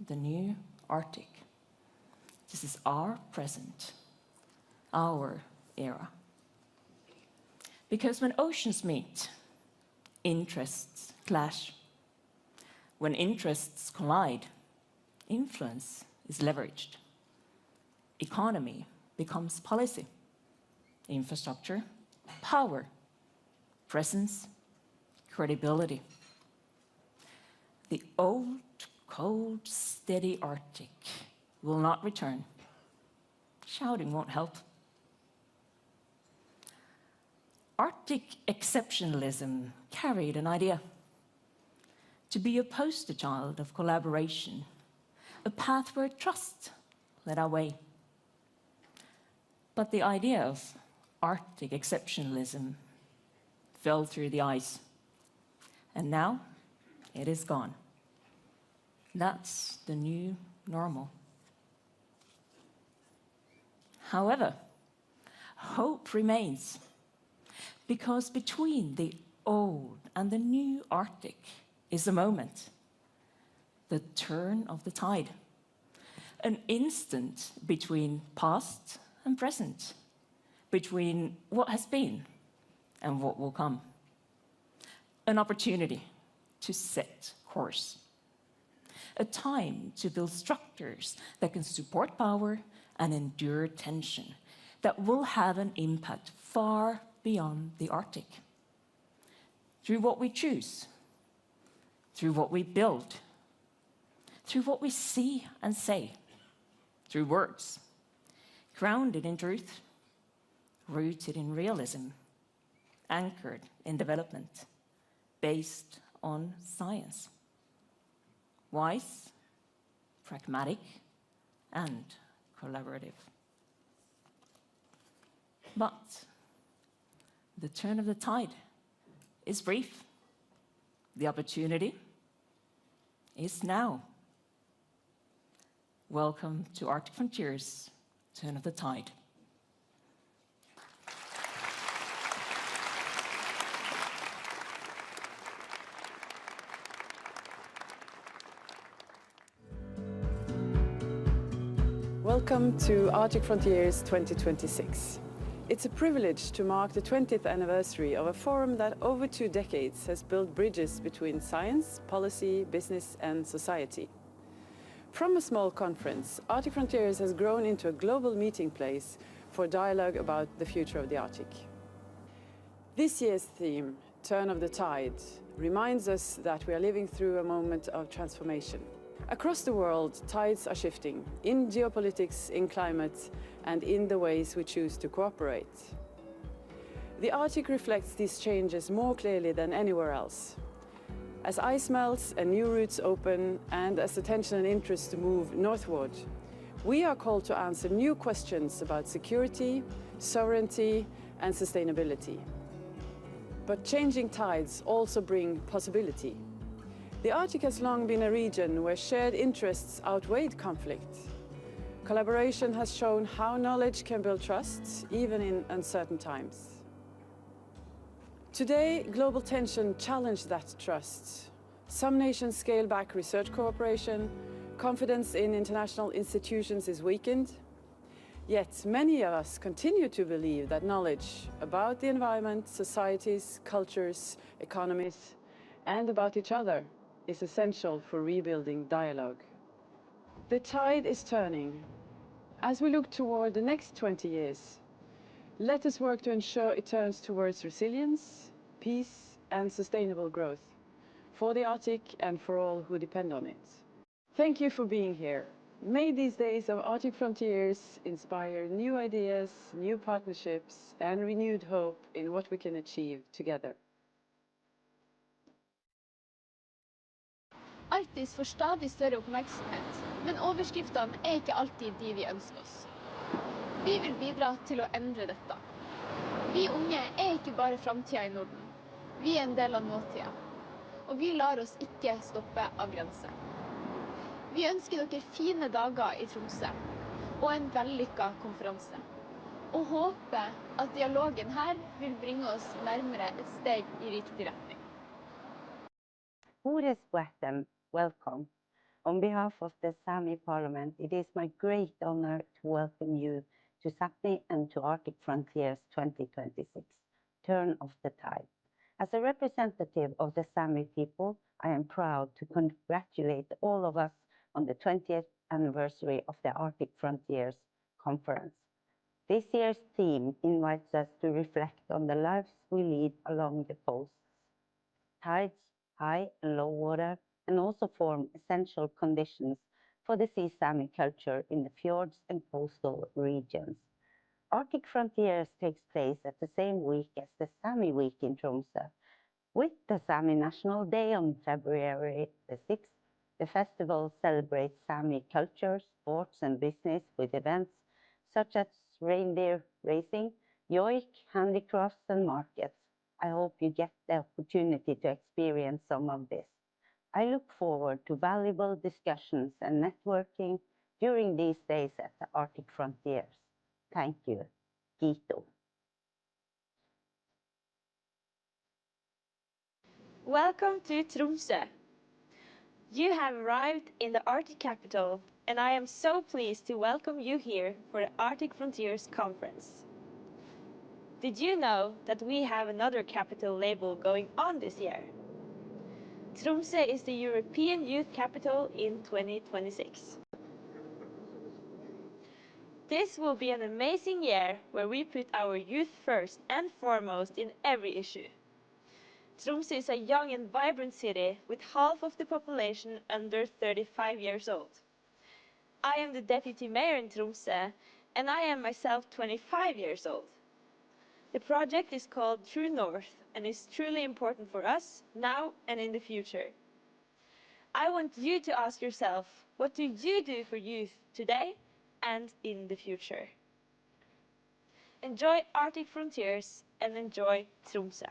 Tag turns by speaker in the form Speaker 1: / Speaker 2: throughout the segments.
Speaker 1: the new Arctic. This is our present, our era. Because when oceans meet, interests clash. When interests collide, influence is leveraged. Economy becomes policy. Infrastructure, power, presence, credibility. The old, cold, steady Arctic will not return. Shouting won't help. Arctic exceptionalism carried an idea: to be a poster child of collaboration, a path where trust led our way. But the idea of Arctic exceptionalism fell through the ice, and now it is gone. That's the new normal. However, hope remains, because between the old and the new Arctic is a moment, the turn of the tide, an instant between past and present, between what has been and what will come. An opportunity to set course. A time to build structures that can support power and endure tension, that will have an impact far beyond the Arctic. Through what we choose, through what we build, through what we see and say, through words, grounded in truth, rooted in realism, anchored in development, based on science. Wise, pragmatic, and collaborative. But the turn of the tide is brief. The opportunity is now. Welcome to Arctic Frontiers, Turn of the Tide.
Speaker 2: Welcome to Arctic Frontiers 2026. It's a privilege to mark the 20th anniversary of a forum that over 2 decades has built bridges between science, policy, business and society. From a small conference, Arctic Frontiers has grown into a global meeting place for dialogue about the future of the Arctic. This year's theme, Turn of the Tide, reminds us that we are living through a moment of transformation. Across the world, tides are shifting, in geopolitics, in climate, and in the ways we choose to cooperate. The Arctic reflects these changes more clearly than anywhere else. As ice melts and new routes open, and as attention and interest move northward, we are called to answer new questions about security, sovereignty, and sustainability. But changing tides also bring possibility. The Arctic has long been a region where shared interests outweighed conflict. Collaboration has shown how knowledge can build trust, even in uncertain times. Today, global tension challenged that trust. Some nations scale back research cooperation, confidence in international institutions is weakened. Yet many of us continue to believe that knowledge about the environment, societies, cultures, economies, and about each other is essential for rebuilding dialogue. The tide is turning. As we look toward the next 20 years, let us work to ensure it turns towards resilience, peace, and sustainable growth for the Arctic and for all who depend on it. Thank you for being here. May these days of Arctic Frontiers inspire new ideas, new partnerships, and renewed hope in what we can achieve together.
Speaker 3: Arktis får stadig større oppmerksomhet, men overskriftene er ikke alltid de vi ønsker oss. Vi vil bidra til å endre dette. Vi unge er ikke bare fremtiden i Norden. Vi er en del av nåtiden, og vi lar oss ikke stoppe av grenser. Vi ønsker dere fine dager i Tromso, og en vellykket konferanse. Og håper at dialogen her vil bringe oss nærmere et steg i riktig retning.
Speaker 4: Welcome. On behalf of the Sami Parliament, it is my great honor to welcome you to Sapmi and to Arctic Frontiers 2026, Turn of the Tide. As a representative of the Sami people, I am proud to congratulate all of us on the 20th anniversary of the Arctic Frontiers Conference. This year's theme invites us to reflect on the lives we lead along the coasts. Tides, high and low water, and also form essential conditions for the Sea Sami culture in the fjords and coastal regions. Arctic Frontiers takes place at the same week as the Sami Week in Tromso. With the Sami National Day on February the 6th, the festival celebrates Sami culture, sports and business with events such as reindeer racing, yoik, handicrafts and markets. I hope you get the opportunity to experience some of this. I look forward to valuable discussions and networking during these days at the Arctic Frontiers. Thank you. Kiitos.
Speaker 5: Welcome to Tromso. You have arrived in the Arctic capital, and I am so pleased to welcome you here for the Arctic Frontiers Conference. Did you know that we have another capital label going on this year? Tromso is the European Youth Capital in 2026. This will be an amazing year where we put our youth first and foremost in every issue. Tromso is a young and vibrant city with half of the population under 35 years old. I am the deputy mayor in Tromso, and I am myself 25 years old. The project is called True North and is truly important for us now and in the future. I want you to ask yourself, what do you do for youth today and in the future? Enjoy Arctic Frontiers and enjoy Tromso.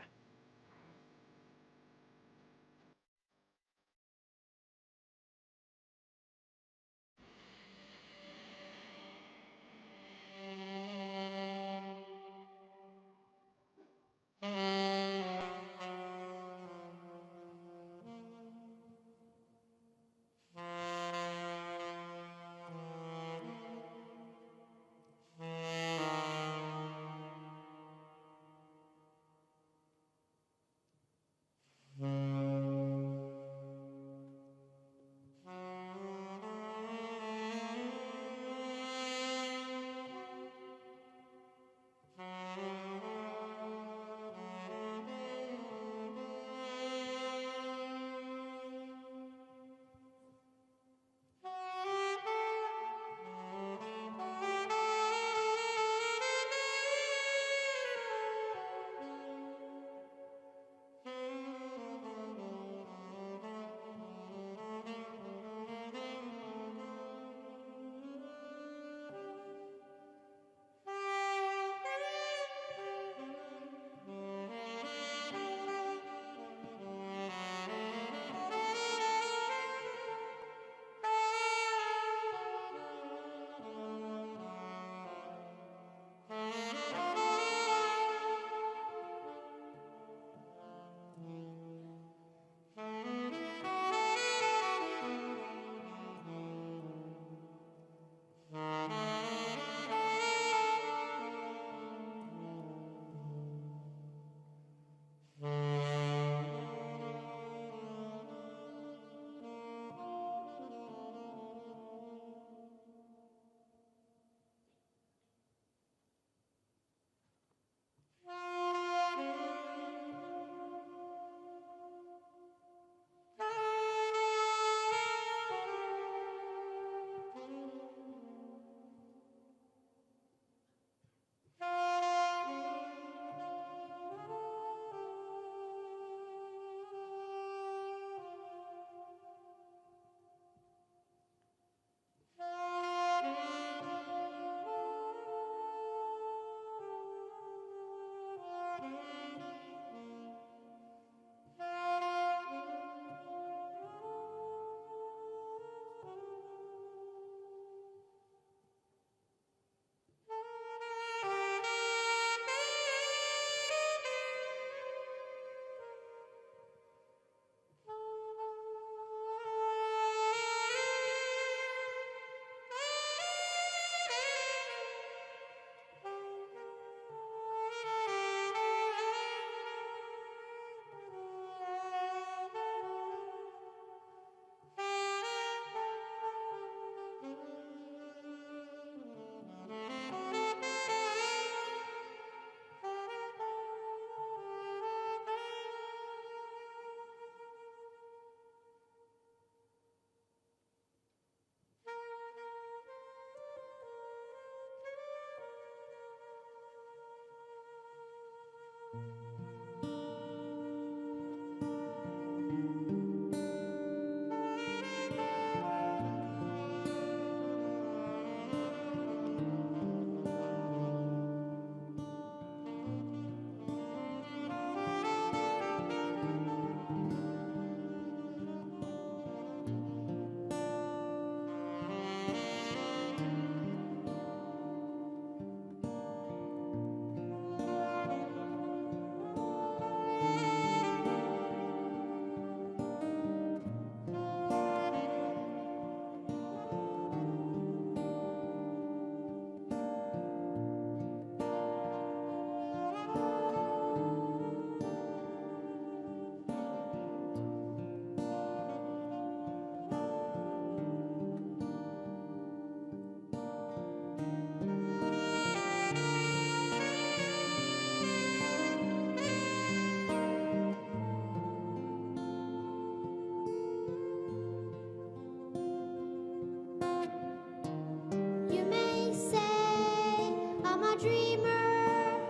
Speaker 6: You may say I'm a dreamer,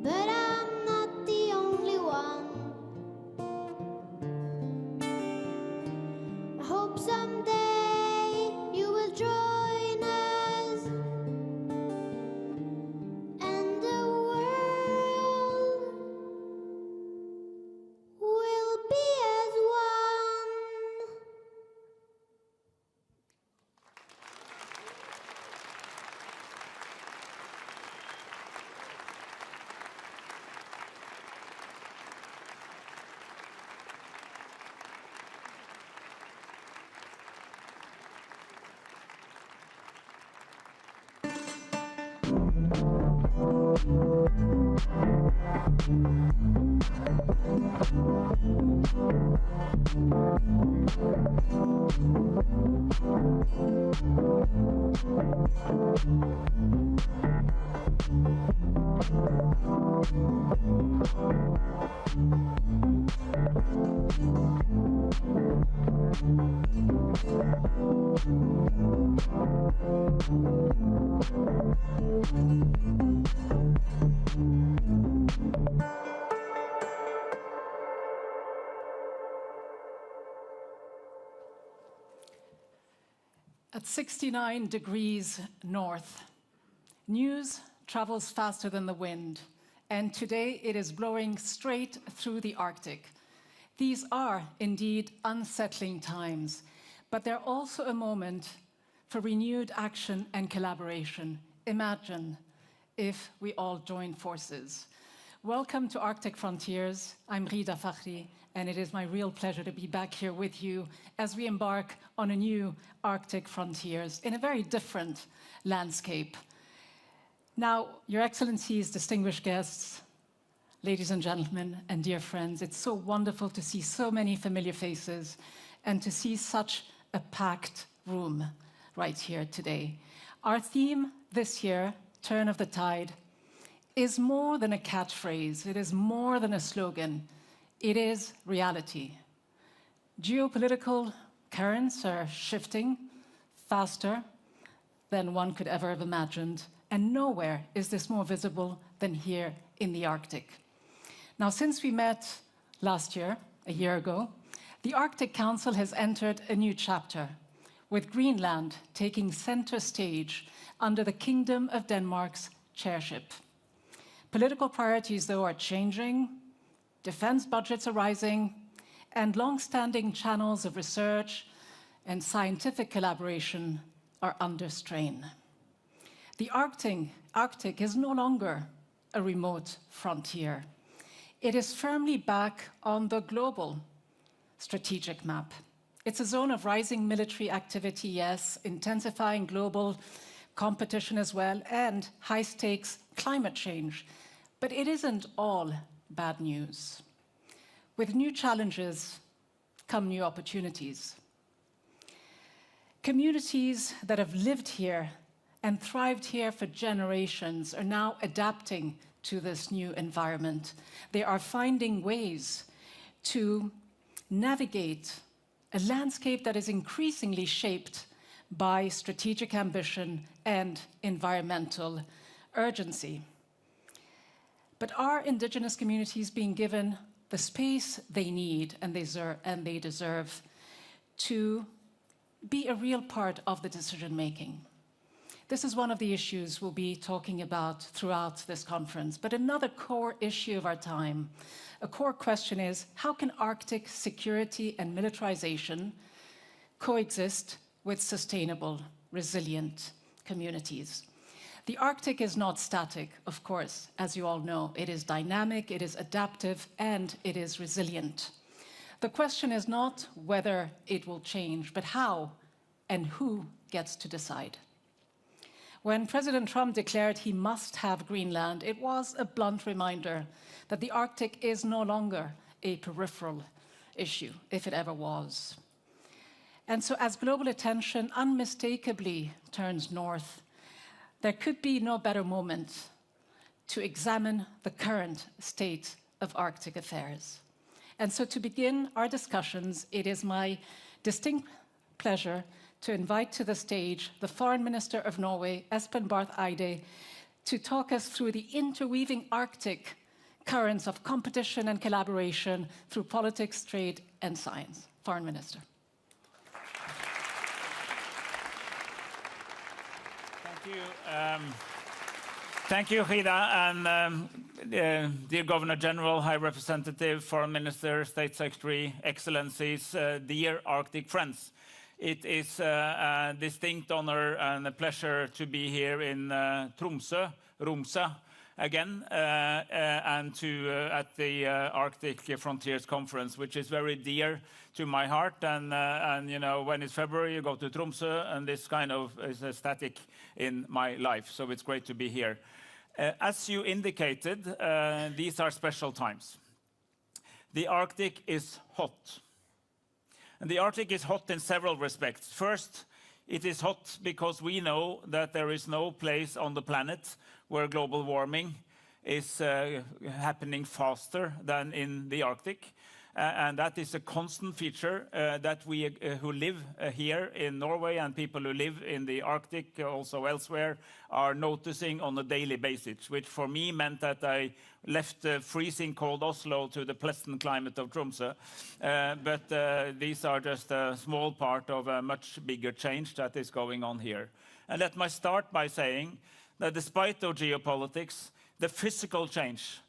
Speaker 6: but I'm not the only one. I hope someday you will join us, and the world will be as one.
Speaker 7: At 69 degrees north, news travels faster than the wind, and today it is blowing straight through the Arctic. These are indeed unsettling times, but they're also a moment for renewed action and collaboration. Imagine if we all joined forces. Welcome to Arctic Frontiers. I'm Rida Fakhri, and it is my real pleasure to be back here with you as we embark on a new Arctic Frontiers in a very different landscape. Now, Your Excellencies, distinguished guests, ladies and gentlemen, and dear friends, it's so wonderful to see so many familiar faces and to see such a packed room right here today. Our theme this year, Turn of the Tide, is more than a catchphrase. It is more than a slogan. It is reality. Geopolitical currents are shifting faster than one could ever have imagined, and nowhere is this more visible than here in the Arctic. Now, since we met last year, a year ago, the Arctic Council has entered a new chapter, with Greenland taking center stage under the Kingdom of Denmark's chairship. Political priorities, though, are changing, defense budgets are rising, and long-standing channels of research and scientific collaboration are under strain. The Arctic is no longer a remote frontier. It is firmly back on the global strategic map. It's a zone of rising military activity, yes, intensifying global competition as well, and high-stakes climate change. But it isn't all bad news. With new challenges come new opportunities. Communities that have lived here and thrived here for generations are now adapting to this new environment. They are finding ways to navigate a landscape that is increasingly shaped by strategic ambition and environmental urgency. But are Indigenous communities being given the space they need and they deserve to be a real part of the decision-making? This is one of the issues we'll be talking about throughout this conference. But another core issue of our time, a core question is, how can Arctic security and militarization coexist with sustainable, resilient communities? The Arctic is not static, of course, as you all know. It is dynamic, it is adaptive, and it is resilient. The question is not whether it will change, but how and who gets to decide. When President Trump declared he must have Greenland, it was a blunt reminder that the Arctic is no longer a peripheral issue, if it ever was. And so as global attention unmistakably turns north, there could be no better moment to examine the current state of Arctic affairs. And so to begin our discussions, it is my distinct pleasure to invite to the stage the Foreign Minister of Norway, Espen Barth Eide, to talk us through the interweaving Arctic currents of competition and collaboration through politics, trade, and science. Foreign Minister.
Speaker 8: Thank you. Thank you, Frida, and dear Governor General, High Representative, Foreign Minister, State Secretary, Excellencies, dear Arctic friends. It is a distinct honor and a pleasure to be here in Tromso, again, and at the Arctic Frontiers Conference, which is very dear to my heart. And you know, when it's February, you go to Tromso, and this kind of is a static in my life. So it's great to be here. As you indicated, these are special times. The Arctic is hot. And the Arctic is hot in several respects. First, it is hot because we know that there is no place on the planet where global warming is happening faster than in the Arctic. And that is a constant feature that we who live here in Norway and people who live in the Arctic, also elsewhere, are noticing on a daily basis, which for me meant that I left freezing cold Oslo to the pleasant climate of Tromso. But these are just a small part of a much bigger change that is going on here. And let me start by saying that despite the geopolitics, the physical change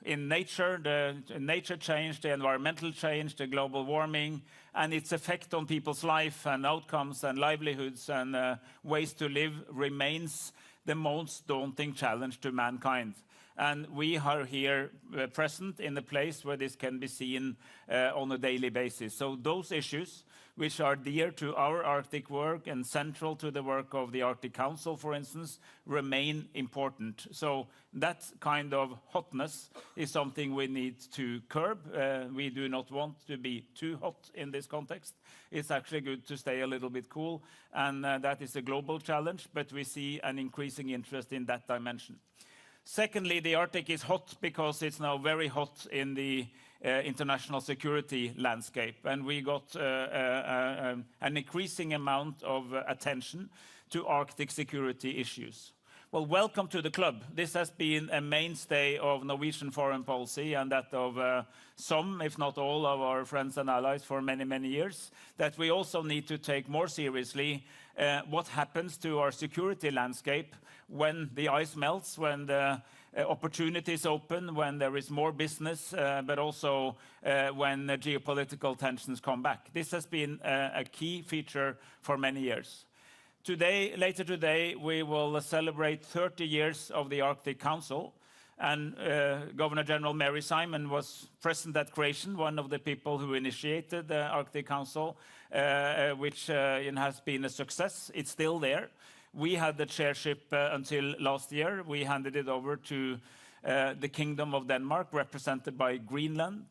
Speaker 8: in nature, the nature change, the environmental change, the global warming, and its effect on people's life and outcomes and livelihoods and ways to live remains the most daunting challenge to mankind. And we are here present in a place where this can be seen on a daily basis. So those issues, which are dear to our Arctic work and central to the work of the Arctic Council, for instance, remain important. So that kind of hotness is something we need to curb. We do not want to be too hot in this context. It's actually good to stay a little bit cool, and that is a global challenge, but we see an increasing interest in that dimension. Secondly, the Arctic is hot because it's now very hot in the international security landscape, and we got an increasing amount of attention to Arctic security issues. Well, welcome to the club. This has been a mainstay of Norwegian foreign policy and that of some, if not all, of our friends and allies for many, many years, that we also need to take more seriously what happens to our security landscape when the ice melts, when the opportunities open, when there is more business, but also when geopolitical tensions come back. This has been a key feature for many years. Later today, we will celebrate 30 years of the Arctic Council, and Governor General Mary Simon was present at creation, one of the people who initiated the Arctic Council, which has been a success. It's still there. We had the chairship until last year. We handed it over to the Kingdom of Denmark, represented by Greenland,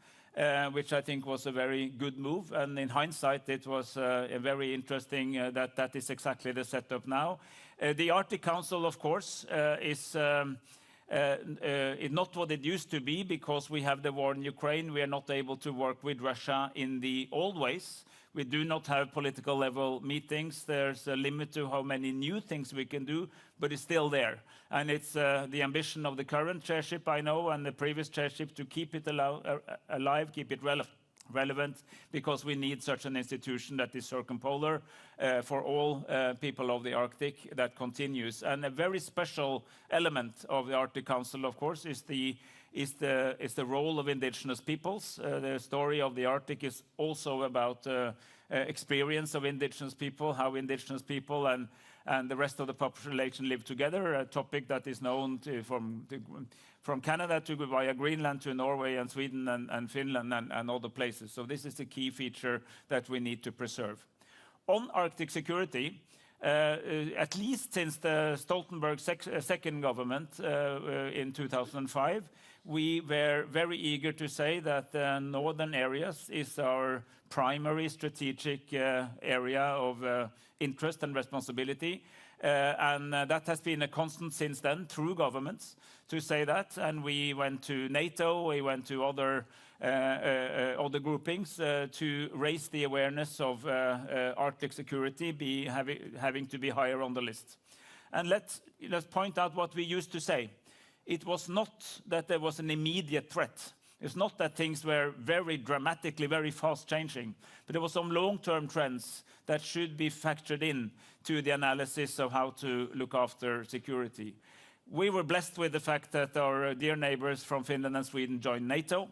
Speaker 8: which I think was a very good move. And in hindsight, it was a very interesting that is exactly the setup now. The Arctic Council, of course, is not what it used to be because we have the war in Ukraine. We are not able to work with Russia in the old ways. We do not have political level meetings. There's a limit to how many new things we can do, but it's still there. And it's the ambition of the current chairship, I know, and the previous chairship to keep it alive, keep it relevant, because we need such an institution that is circumpolar for all people of the Arctic that continues. And a very special element of the Arctic Council, of course, is the role of indigenous peoples. The story of the Arctic is also about experience of indigenous people, how indigenous people and the rest of the population live together, a topic that is known from Canada to via Greenland to Norway and Sweden and Finland and other places. So this is a key feature that we need to preserve. On Arctic security, at least since the Stoltenberg second government in 2005, we were very eager to say that the northern areas is our primary strategic area of interest and responsibility. And that has been a constant since then through governments to say that. And we went to NATO, we went to other groupings to raise the awareness of Arctic security having to be higher on the list. And let's point out what we used to say. It was not that there was an immediate threat. It's not that things were very dramatically, very fast changing, but there were some long-term trends that should be factored in to the analysis of how to look after security. We were blessed with the fact that our dear neighbors from Finland and Sweden joined NATO.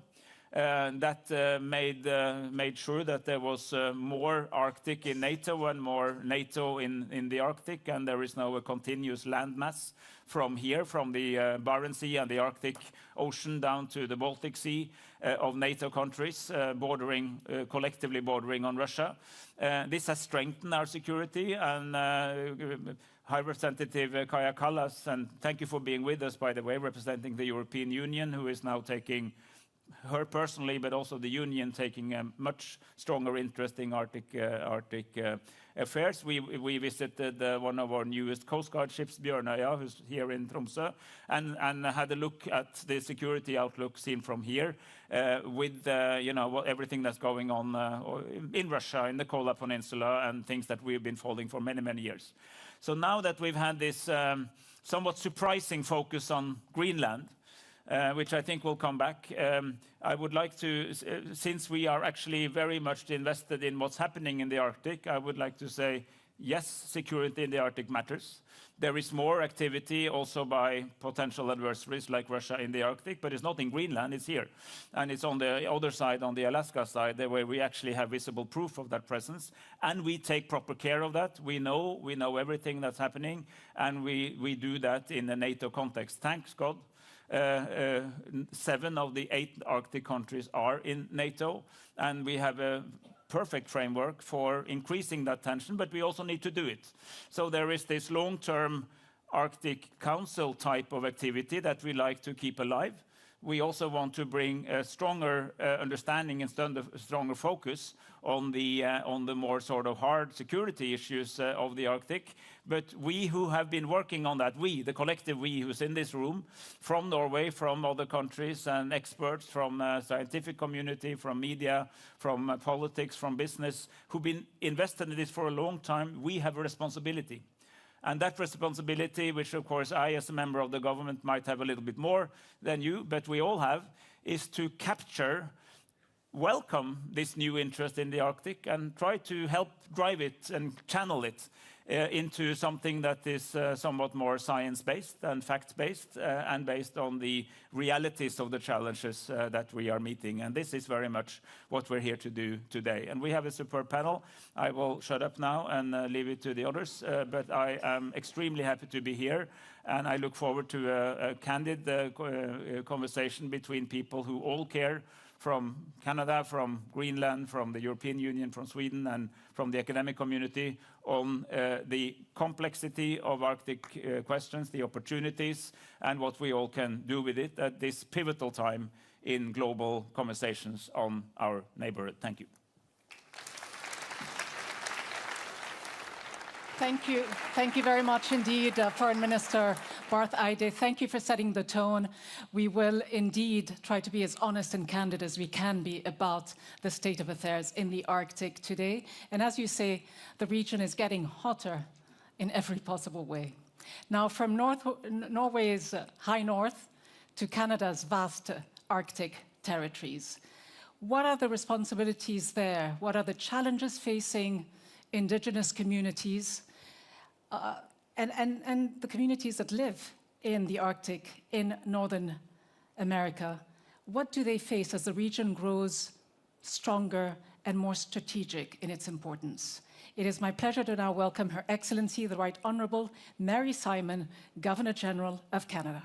Speaker 8: That made sure that there was more Arctic in NATO and more NATO in the Arctic, and there is now a continuous landmass from here, from the Barents Sea and the Arctic Ocean down to the Baltic Sea of NATO countries collectively bordering on Russia. This has strengthened our security, and High Representative Kaja Kallas, and thank you for being with us, by the way, representing the European Union, who is now taking her personally, but also the Union, taking a much stronger interest in Arctic affairs. We visited one of our newest Coast Guard ships, Bjørnøya, who's here in Tromso, and had a look at the security outlook seen from here, with everything that's going on in Russia, in the Kola Peninsula, and things that we've been following for many, many years. So now that we've had this somewhat surprising focus on Greenland, which I think will come back. I would like to, since we are actually very much invested in what's happening in the Arctic, I would like to say, yes, security in the Arctic matters. There is more activity also by potential adversaries like Russia in the Arctic, but it's not in Greenland, it's here. And it's on the other side, on the Alaska side, where we actually have visible proof of that presence. And we take proper care of that. We know everything that's happening, and we do that in a NATO context. Thanks God. 7 of the 8 Arctic countries are in NATO, and we have a perfect framework for increasing that tension, but we also need to do it. So there is this long-term Arctic Council type of activity that we like to keep alive. We also want to bring a stronger understanding and stronger focus on the more sort of hard security issues of the Arctic. But we who have been working on that, the collective we who's in this room, from Norway, from other countries, and experts from scientific community, from media, from politics, from business, who've been invested in this for a long time, we have a responsibility. And that responsibility, which of course I as a member of the government might have a little bit more than you, but we all have, is to welcome this new interest in the Arctic and try to help drive it and channel it into something that is somewhat more science-based and fact-based and based on the realities of the challenges that we are meeting. And this is very much what we're here to do today. And we have a superb panel. I will shut up now and leave it to the others, but I am extremely happy to be here, and I look forward to a candid conversation between people who all care, from Canada, from Greenland, from the European Union, from Sweden, and from the academic community on the complexity of Arctic questions, the opportunities, and what we all can do with it at this pivotal time in global conversations on our neighborhood. Thank you.
Speaker 7: Thank you. Thank you very much indeed, Foreign Minister Barth Eide. Thank you for setting the tone. We will indeed try to be as honest and candid as we can be about the state of affairs in the Arctic today. And as you say, the region is getting hotter in every possible way. Now, from Norway's high north to Canada's vast Arctic territories, what are the responsibilities there? What are the challenges facing Indigenous communities and the communities that live in the Arctic in Northern America? What do they face as the region grows stronger and more strategic in its importance? It is my pleasure to now welcome Her Excellency, the Right Honourable Mary Simon, Governor-General of Canada.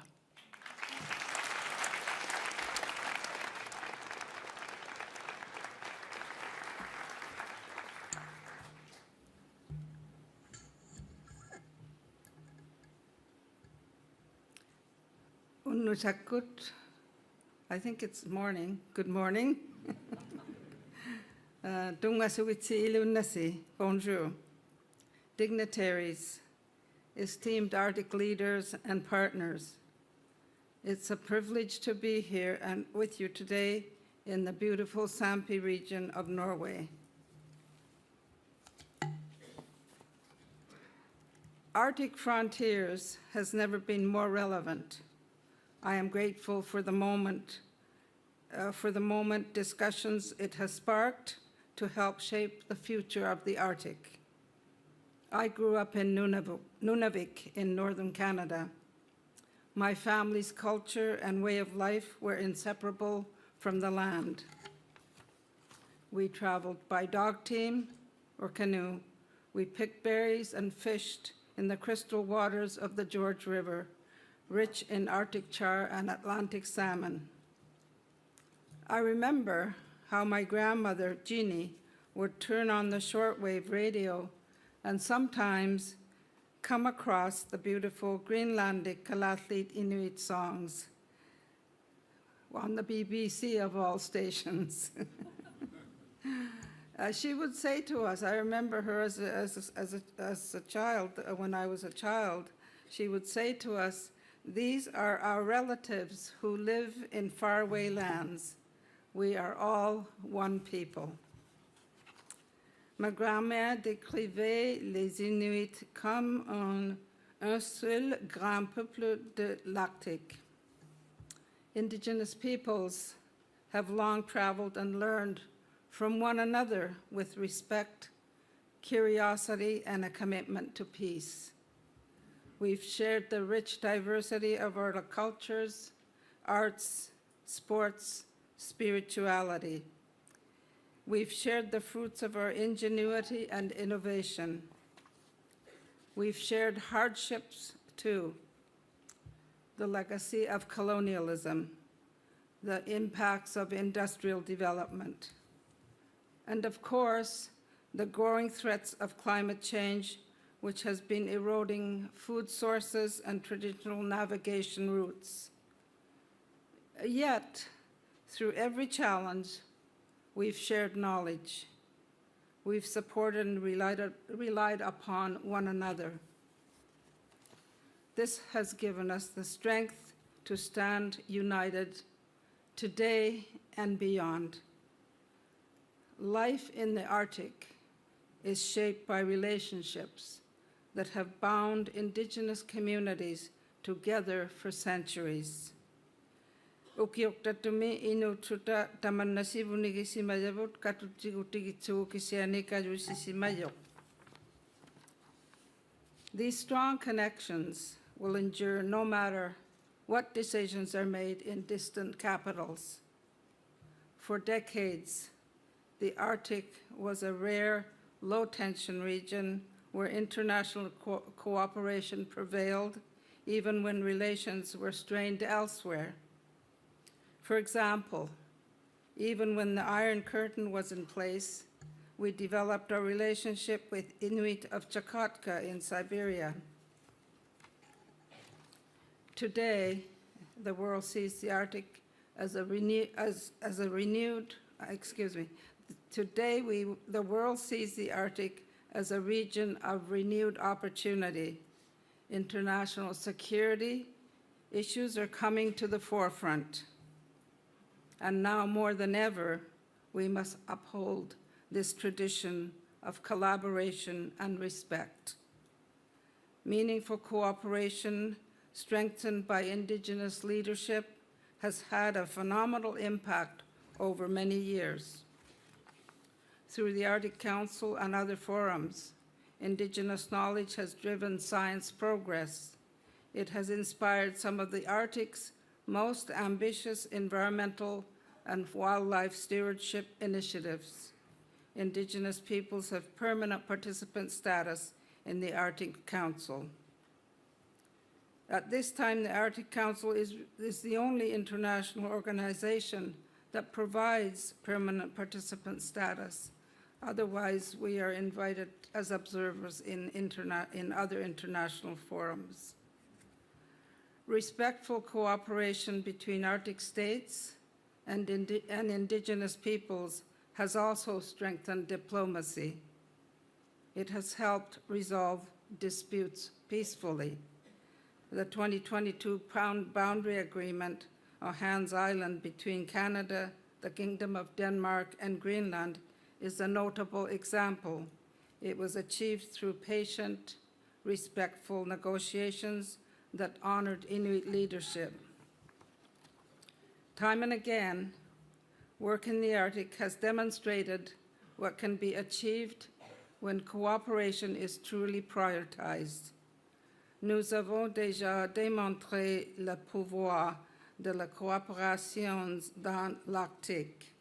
Speaker 9: Unusakut, I think it's morning. Good morning. Bonjour. Dignitaries, esteemed Arctic leaders and partners, it's a privilege to be here and with you today in the beautiful Sampi region of Norway. Arctic frontiers has never been more relevant. I am grateful for the moment discussions it has sparked to help shape the future of the Arctic. I grew up in Nunavik in northern Canada. My family's culture and way of life were inseparable from the land. We traveled by dog team or canoe. We picked berries and fished in the crystal waters of the George River, rich in Arctic char and Atlantic salmon. I remember how my grandmother, Jeannie, would turn on the shortwave radio and sometimes come across the beautiful Greenlandic Kalatlit Inuit songs on the BBC of all stations. She would say to us, I remember her as a child, when I was a child, she would say to us, "These are our relatives who live in faraway lands. We are all one people." Ma grand-mère décrivait les Inuits comme un seul grand peuple de l'Arctique. Indigenous peoples have long traveled and learned from one another with respect, curiosity, and a commitment to peace. We've shared the rich diversity of our cultures, arts, sports, spirituality. We've shared the fruits of our ingenuity and innovation. We've shared hardships too, the legacy of colonialism, the impacts of industrial development, and of course, the growing threats of climate change, which has been eroding food sources and traditional navigation routes. Yet, through every challenge, we've shared knowledge. We've supported and relied upon one another. This has given us the strength to stand united today and beyond. Life in the Arctic is shaped by relationships that have bound Indigenous communities together for centuries. These strong connections will endure no matter what decisions are made in distant capitals. For decades, the Arctic was a rare, low-tension region where international cooperation prevailed, even when relations were strained elsewhere. For example, even when the Iron Curtain was in place, we developed our relationship with Inuit of Chukotka in Siberia. Today, the world sees the Arctic as a renewed, the world sees the Arctic as a region of renewed opportunity. International security issues are coming to the forefront. And now more than ever, we must uphold this tradition of collaboration and respect. Meaningful cooperation strengthened by Indigenous leadership has had a phenomenal impact over many years. Through the Arctic Council and other forums, Indigenous knowledge has driven science progress. It has inspired some of the Arctic's most ambitious environmental and wildlife stewardship initiatives. Indigenous peoples have permanent participant status in the Arctic Council. At this time, the Arctic Council is the only international organization that provides permanent participant status. Otherwise, we are invited as observers in other international forums. Respectful cooperation between Arctic states and Indigenous peoples has also strengthened diplomacy. It has helped resolve disputes peacefully. The 2022 boundary agreement on Hans Island between Canada, the Kingdom of Denmark, and Greenland is a notable example. It was achieved through patient, respectful negotiations that honored Inuit leadership. Time and again, work in the Arctic has demonstrated what can be achieved when cooperation is truly prioritized. Nous avons déjà démontré le pouvoir de la coopération dans l'Arctique.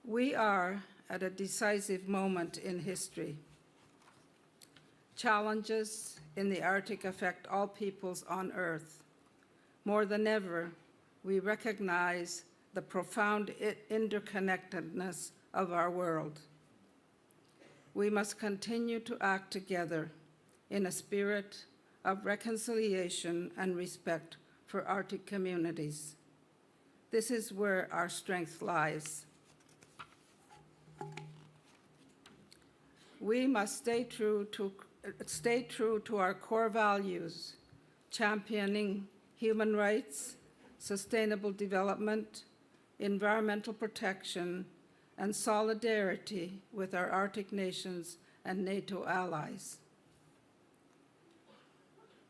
Speaker 9: We are at a decisive moment in history. Challenges in the Arctic affect all peoples on Earth. More than ever, we recognize the profound interconnectedness of our world. We must continue to act together in a spirit of reconciliation and respect for Arctic communities. This is where our strength lies. We must stay true to our core values, championing human rights, sustainable development, environmental protection, and solidarity with our Arctic nations and NATO allies.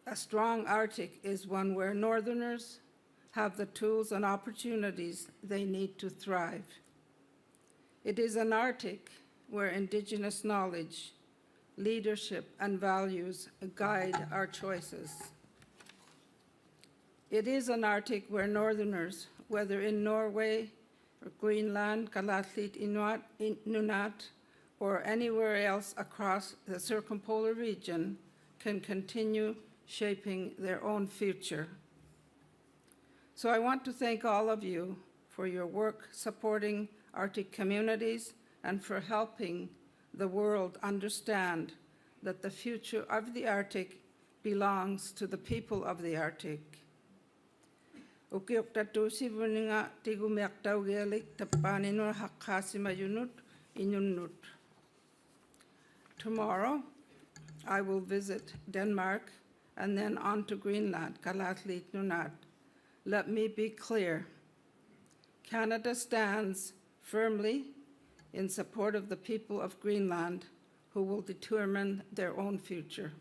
Speaker 9: A strong Arctic is one where Northerners have the tools and opportunities they need to thrive. It is an Arctic where Indigenous knowledge, leadership, and values guide our choices. It is an Arctic where Northerners, whether in Norway, or Greenland, Galatlit, Nunat, or anywhere else across the circumpolar region, can continue shaping their own future. So I want to thank all of you for your work supporting Arctic communities and for helping the world understand that the future of the Arctic belongs to the people of the Arctic. Tomorrow, I will visit Denmark and then on to Greenland, Galatlit Nunat. Let me be clear. Canada stands firmly in support of the people of Greenland who will determine their own future.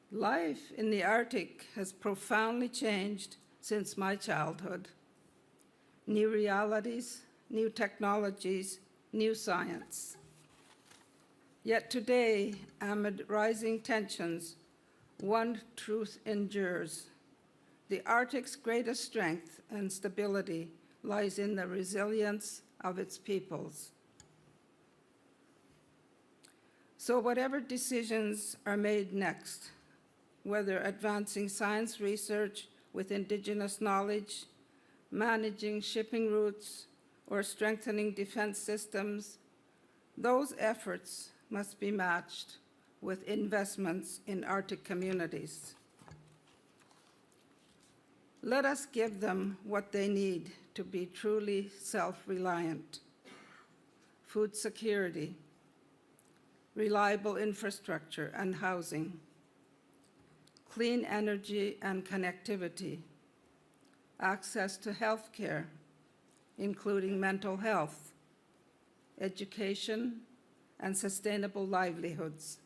Speaker 9: Life in the Arctic has profoundly changed since my childhood. New realities, new technologies, new science. Yet today, amid rising tensions, one truth endures. The Arctic's greatest strength and stability lies in the resilience of its peoples. So whatever decisions are made next, whether advancing science research with Indigenous knowledge, managing shipping routes, or strengthening defense systems, Those efforts must be matched with investments in Arctic communities. Let us give them what they need to be truly self-reliant: food security, reliable infrastructure and housing, clean energy and connectivity, access to health care, including mental health, education, and sustainable livelihoods.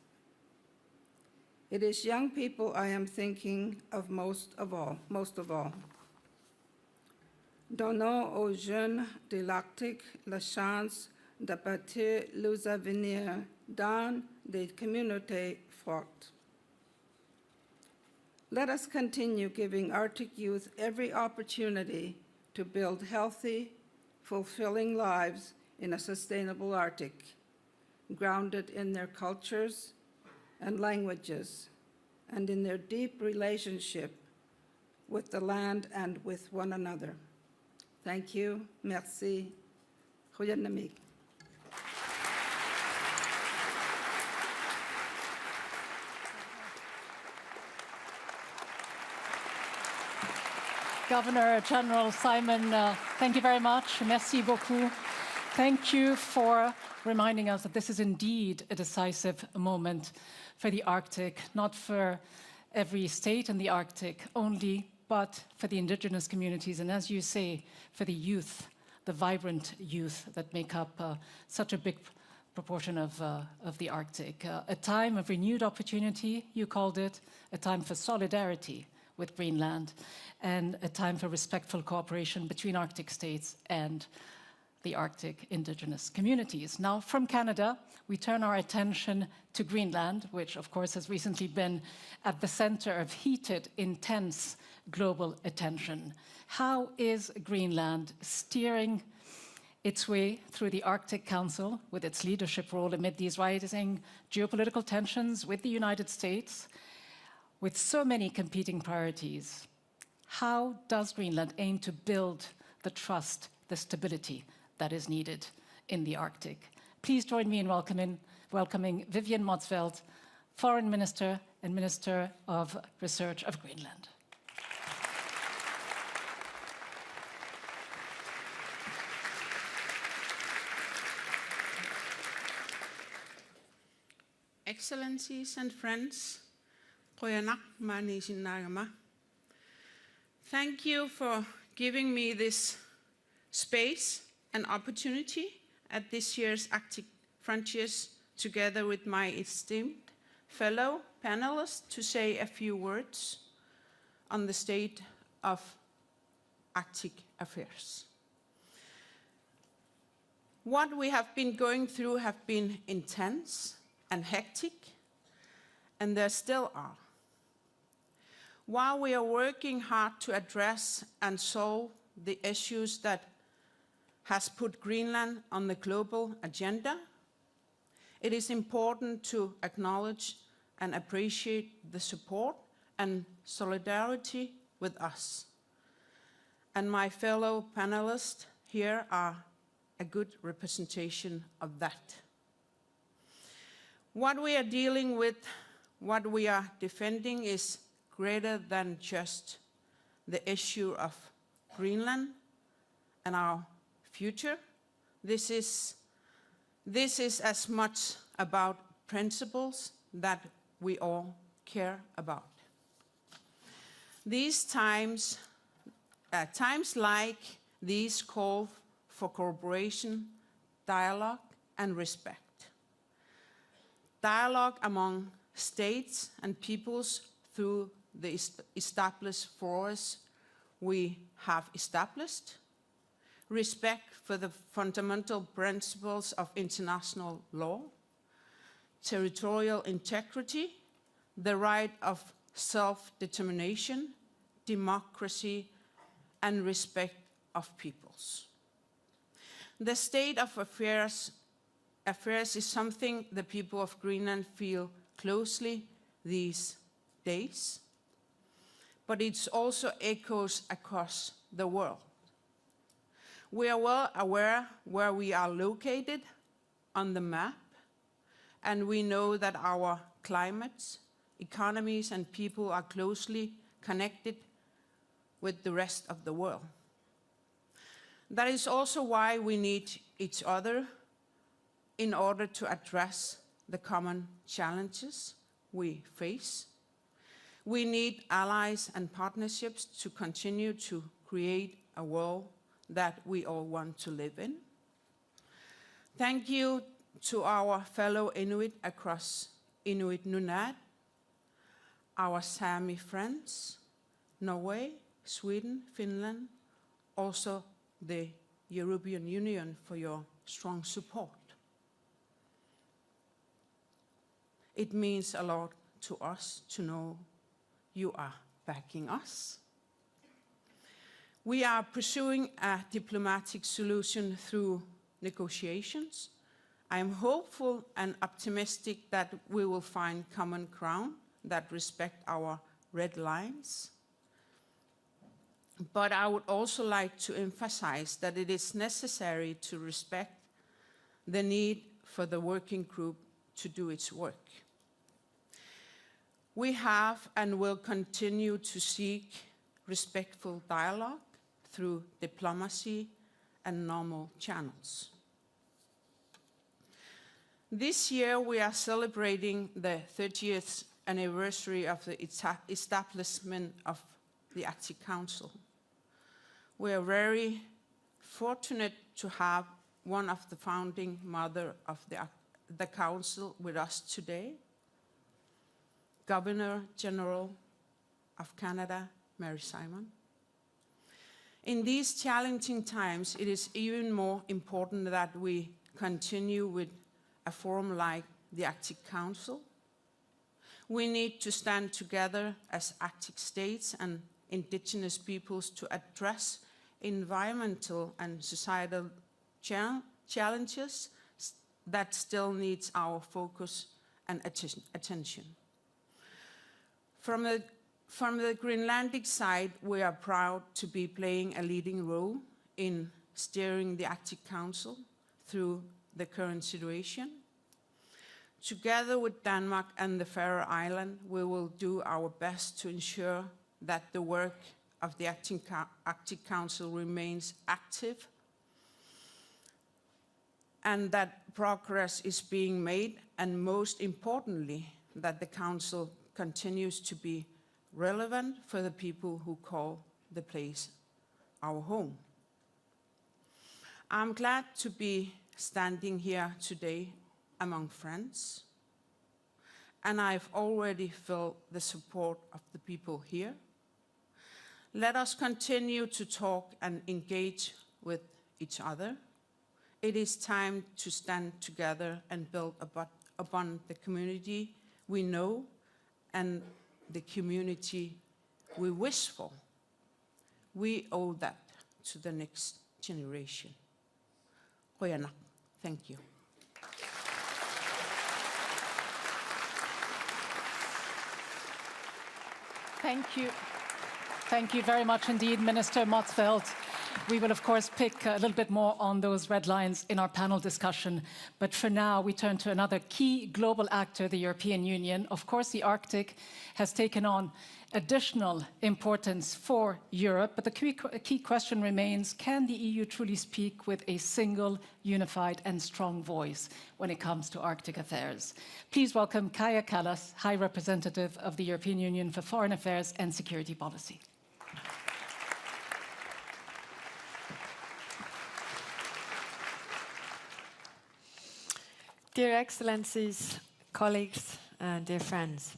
Speaker 9: It is young people I am thinking of most of all. Donnons aux jeunes de l'Arctique la chance de bâtir leurs avenirs dans des communautés fortes. Let us continue giving Arctic youth every opportunity to build healthy, fulfilling lives in a sustainable Arctic, grounded in their cultures and languages, and in their deep relationship with the land and with one another. Thank you. Merci. Goedenamiddag.
Speaker 7: Governor General Simon, thank you very much. Merci beaucoup. Thank you for reminding us that this is indeed a decisive moment for the Arctic, not for every state in the Arctic only, but for the indigenous communities, and as you say, for the youth, the vibrant youth that make up such a big proportion of the Arctic. A time of renewed opportunity, you called it, a time for solidarity with Greenland, and a time for respectful cooperation between Arctic states and the Arctic indigenous communities. Now, from Canada, we turn our attention to Greenland, which of course has recently been at the center of heated, intense global attention. How is Greenland steering its way through the Arctic Council with its leadership role amid these rising geopolitical tensions with the United States, with so many competing priorities? How does Greenland aim to build the trust, the stability that is needed in the Arctic? Please join me in welcoming Vivian Motzfeldt, Foreign Minister and Minister of Research of Greenland.
Speaker 10: Excellencies and friends, thank you for giving me this space and opportunity at this year's Arctic Frontiers, together with my esteemed fellow panelists, to say a few words on the state of Arctic affairs. What we have been going through have been intense and hectic, and there still are. While we are working hard to address and solve the issues that has put Greenland on the global agenda, it is important to acknowledge and appreciate the support and solidarity with us. And my fellow panelists here are a good representation of that. What we are dealing with, what we are defending, is greater than just the issue of Greenland and our future. This is as much about principles that we all care about. These times like these call for cooperation, dialogue, and respect. Dialogue among states and peoples through the established forums we have established, respect for the fundamental principles of international law, territorial integrity, the right of self-determination, democracy, and respect of peoples. The state of affairs is something the people of Greenland feel closely these days, but it also echoes across the world. We are well aware where we are located on the map, and we know that our climates, economies, and people are closely connected with the rest of the world. That is also why we need each other in order to address the common challenges we face. We need allies and partnerships to continue to create a world that we all want to live in. Thank you to our fellow Inuit across Inuit Nunat, our Sami friends, Norway, Sweden, Finland, also the European Union for your strong support. It means a lot to us to know you are backing us. We are pursuing a diplomatic solution through negotiations. I am hopeful and optimistic that we will find common ground that respect our red lines. But I would also like to emphasize that it is necessary to respect the need for the working group to do its work. We have and will continue to seek respectful dialogue through diplomacy and normal channels. This year we are celebrating the 30th anniversary of the establishment of the Arctic Council. We are very fortunate to have one of the founding mothers of the Council with us today, Governor General of Canada, Mary Simon. In these challenging times, it is even more important that we continue with a forum like the Arctic Council. We need to stand together as Arctic states and indigenous peoples to address environmental and societal challenges that still needs our focus and attention. From the Greenlandic side, we are proud to be playing a leading role in steering the Arctic Council through the current situation. Together with Denmark and the Faroe Islands, we will do our best to ensure that the work of the Arctic Council remains active and that progress is being made, and most importantly, that the Council continues to be relevant for the people who call the place our home. I'm glad to be standing here today among friends, and I've already felt the support of the people here. Let us continue to talk and engage with each other. It is time to stand together and build upon the community we know and the community we wish for. We owe that to the next generation. Thank you.
Speaker 7: Thank you. Thank you very much indeed, Minister Motzfeldt. We will, of course, pick a little bit more on those red lines in our panel discussion. But for now, we turn to another key global actor, the European Union. Of course, the Arctic has taken on additional importance for Europe. But the key question remains, can the EU truly speak with a single, unified and strong voice when it comes to Arctic affairs? Please welcome Kaja Kallas, High Representative of the European Union for Foreign Affairs and Security Policy.
Speaker 11: Dear Excellencies, colleagues, and dear friends,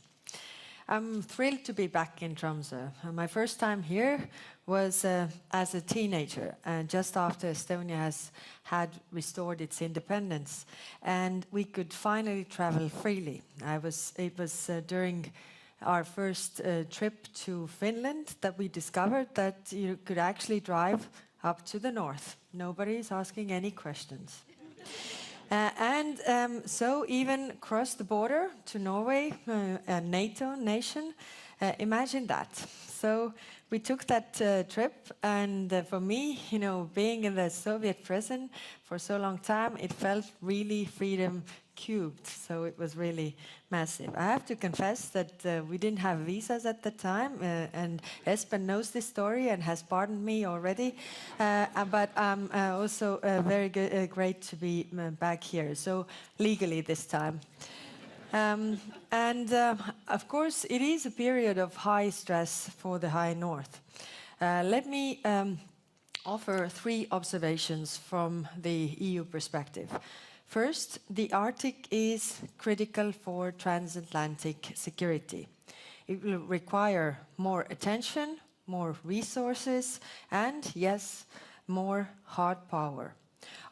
Speaker 11: I'm thrilled to be back in Tromso. My first time here was as a teenager, just after Estonia had restored its independence, and we could finally travel freely. It was during our first trip to Finland that we discovered that you could actually drive up to the north. Nobody's asking any questions. So even cross the border to Norway, a NATO nation, imagine that. So we took that trip, and for me, you know, being in the Soviet prison for so long time, it felt really freedom cubed, so it was really massive. I have to confess that we didn't have visas at the time, and Espen knows this story and has pardoned me already, but I'm also very great to be back here, so legally this time. Of course, it is a period of high stress for the High North. Let me offer 3 observations from the EU perspective. First, the Arctic is critical for transatlantic security. It will require more attention, more resources, and yes, more hard power.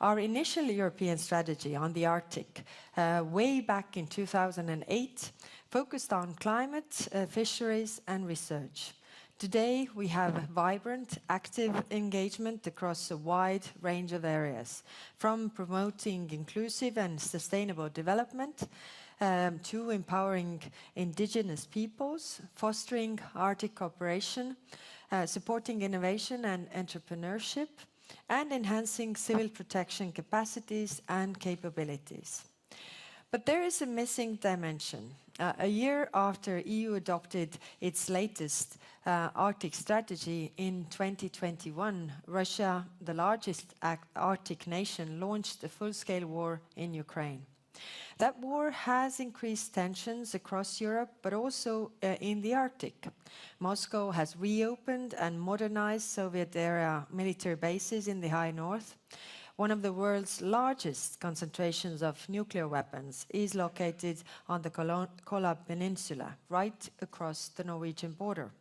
Speaker 11: Our initial European strategy on the Arctic, way back in 2008, focused on climate, fisheries, and research. Today, we have vibrant, active engagement across a wide range of areas, from promoting inclusive and sustainable development to empowering indigenous peoples, fostering Arctic cooperation, supporting innovation and entrepreneurship, and enhancing civil protection capacities and capabilities. But there is a missing dimension. A year after EU adopted its latest Arctic strategy in 2021, Russia, the largest Arctic nation, launched a full-scale war in Ukraine. That war has increased tensions across Europe, but also in the Arctic. Moscow has reopened and modernized Soviet-era military bases in the High North. One of the world's largest concentrations of nuclear weapons is located on the Kola Peninsula, right across the Norwegian border.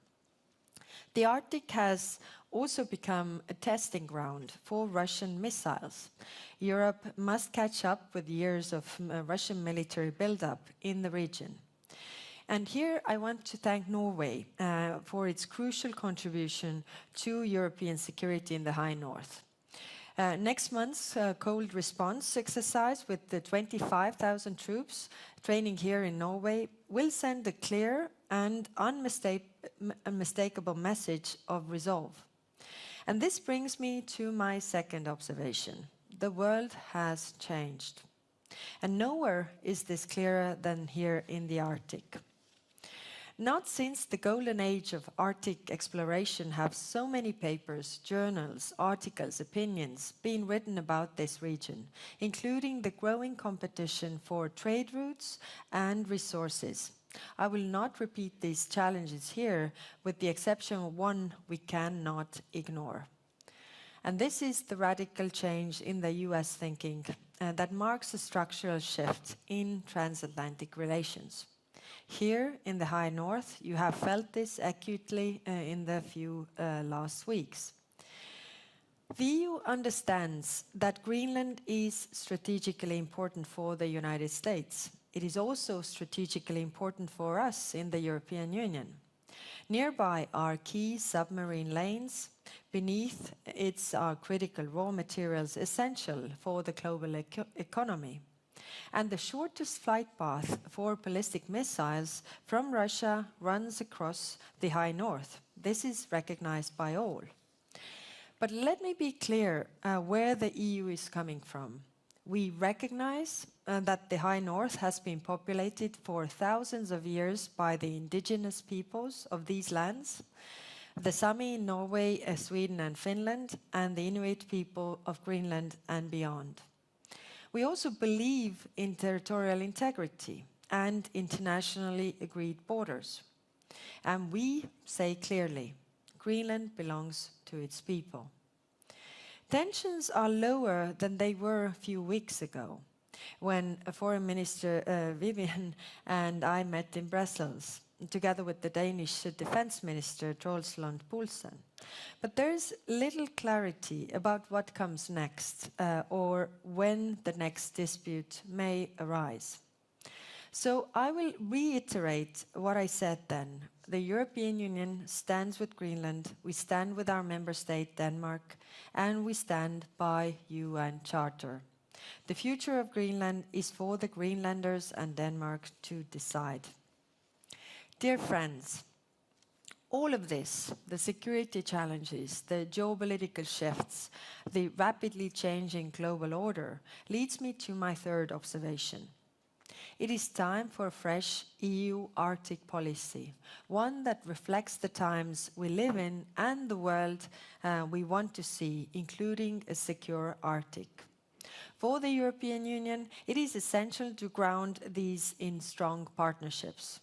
Speaker 11: The Arctic has also become a testing ground for Russian missiles. Europe must catch up with years of Russian military buildup in the region. And here I want to thank Norway for its crucial contribution to European security in the High North. Next month's cold response exercise with the 25,000 troops training here in Norway will send a clear and unmistakable message of resolve. And this brings me to my second observation. The world has changed. And nowhere is this clearer than here in the Arctic. Not since the golden age of Arctic exploration have so many papers, journals, articles, opinions been written about this region, including the growing competition for trade routes and resources. I will not repeat these challenges here, with the exception of one we cannot ignore. And this is the radical change in the US thinking that marks a structural shift in transatlantic relations. Here in the High North, you have felt this acutely in the few last weeks. The EU understands that Greenland is strategically important for the United States. It is also strategically important for us in the European Union. Nearby are key submarine lanes. Beneath it are critical raw materials essential for the global economy. And the shortest flight path for ballistic missiles from Russia runs across the High North. This is recognized by all. But let me be clear where the EU is coming from. We recognize that the High North has been populated for thousands of years by the indigenous peoples of these lands, the Sami in Norway, Sweden and Finland, and the Inuit people of Greenland and beyond. We also believe in territorial integrity and internationally agreed borders. And we say clearly, Greenland belongs to its people. Tensions are lower than they were a few weeks ago, when Foreign Minister Vivian and I met in Brussels, together with the Danish Defence Minister Troels Lund Poulsen. But there is little clarity about what comes next, or when the next dispute may arise. So I will reiterate what I said then. The European Union stands with Greenland, we stand with our member state Denmark, and we stand by UN Charter. The future of Greenland is for the Greenlanders and Denmark to decide. Dear friends, All of this, the security challenges, the geopolitical shifts, the rapidly changing global order, leads me to my third observation. It is time for a fresh EU Arctic policy, one that reflects the times we live in and the world we want to see, including a secure Arctic. For the European Union, it is essential to ground these in strong partnerships.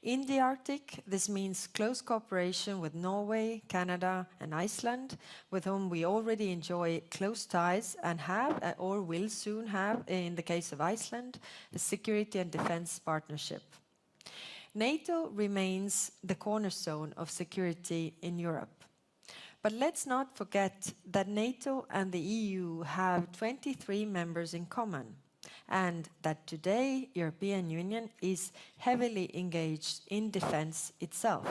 Speaker 11: In the Arctic, this means close cooperation with Norway, Canada and Iceland, with whom we already enjoy close ties and have, or will soon have, in the case of Iceland, a security and defense partnership. NATO remains the cornerstone of security in Europe. But let's not forget that NATO and the EU have 23 members in common, and that today European Union is heavily engaged in defense itself.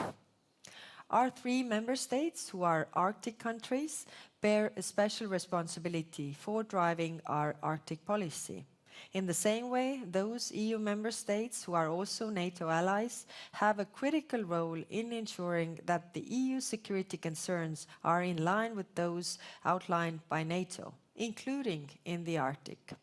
Speaker 11: Our 3 member states, who are Arctic countries, bear a special responsibility for driving our Arctic policy. In the same way, those EU member states who are also NATO allies have a critical role in ensuring that the EU security concerns are in line with those outlined by NATO, including in the Arctic.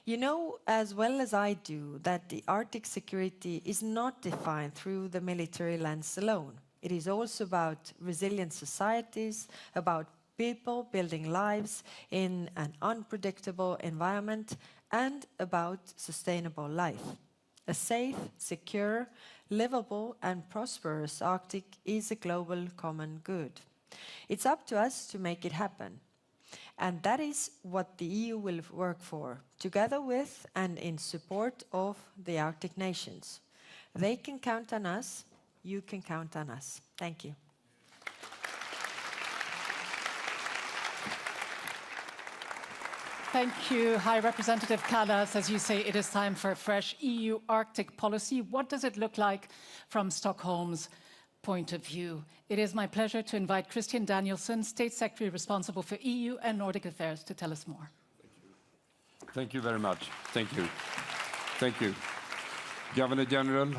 Speaker 11: You know as well as I do that the Arctic security is not defined through the military lens alone. It is also about resilient societies, about people building lives in an unpredictable environment, and about sustainable life. A safe, secure, livable and prosperous Arctic is a global common good. It's up to us to make it happen. And that is what the EU will work for, together with and in support of the Arctic nations. They can count on us, you can count on us. Thank you.
Speaker 7: Thank you, High Representative Kallas. As you say, it is time for a fresh EU Arctic policy. What does it look like from Stockholm's point of view? It is my pleasure to invite Christian Danielsson, State Secretary responsible for EU and Nordic affairs, to tell us more.
Speaker 12: Thank you very much. Thank you. Thank you. Governor General,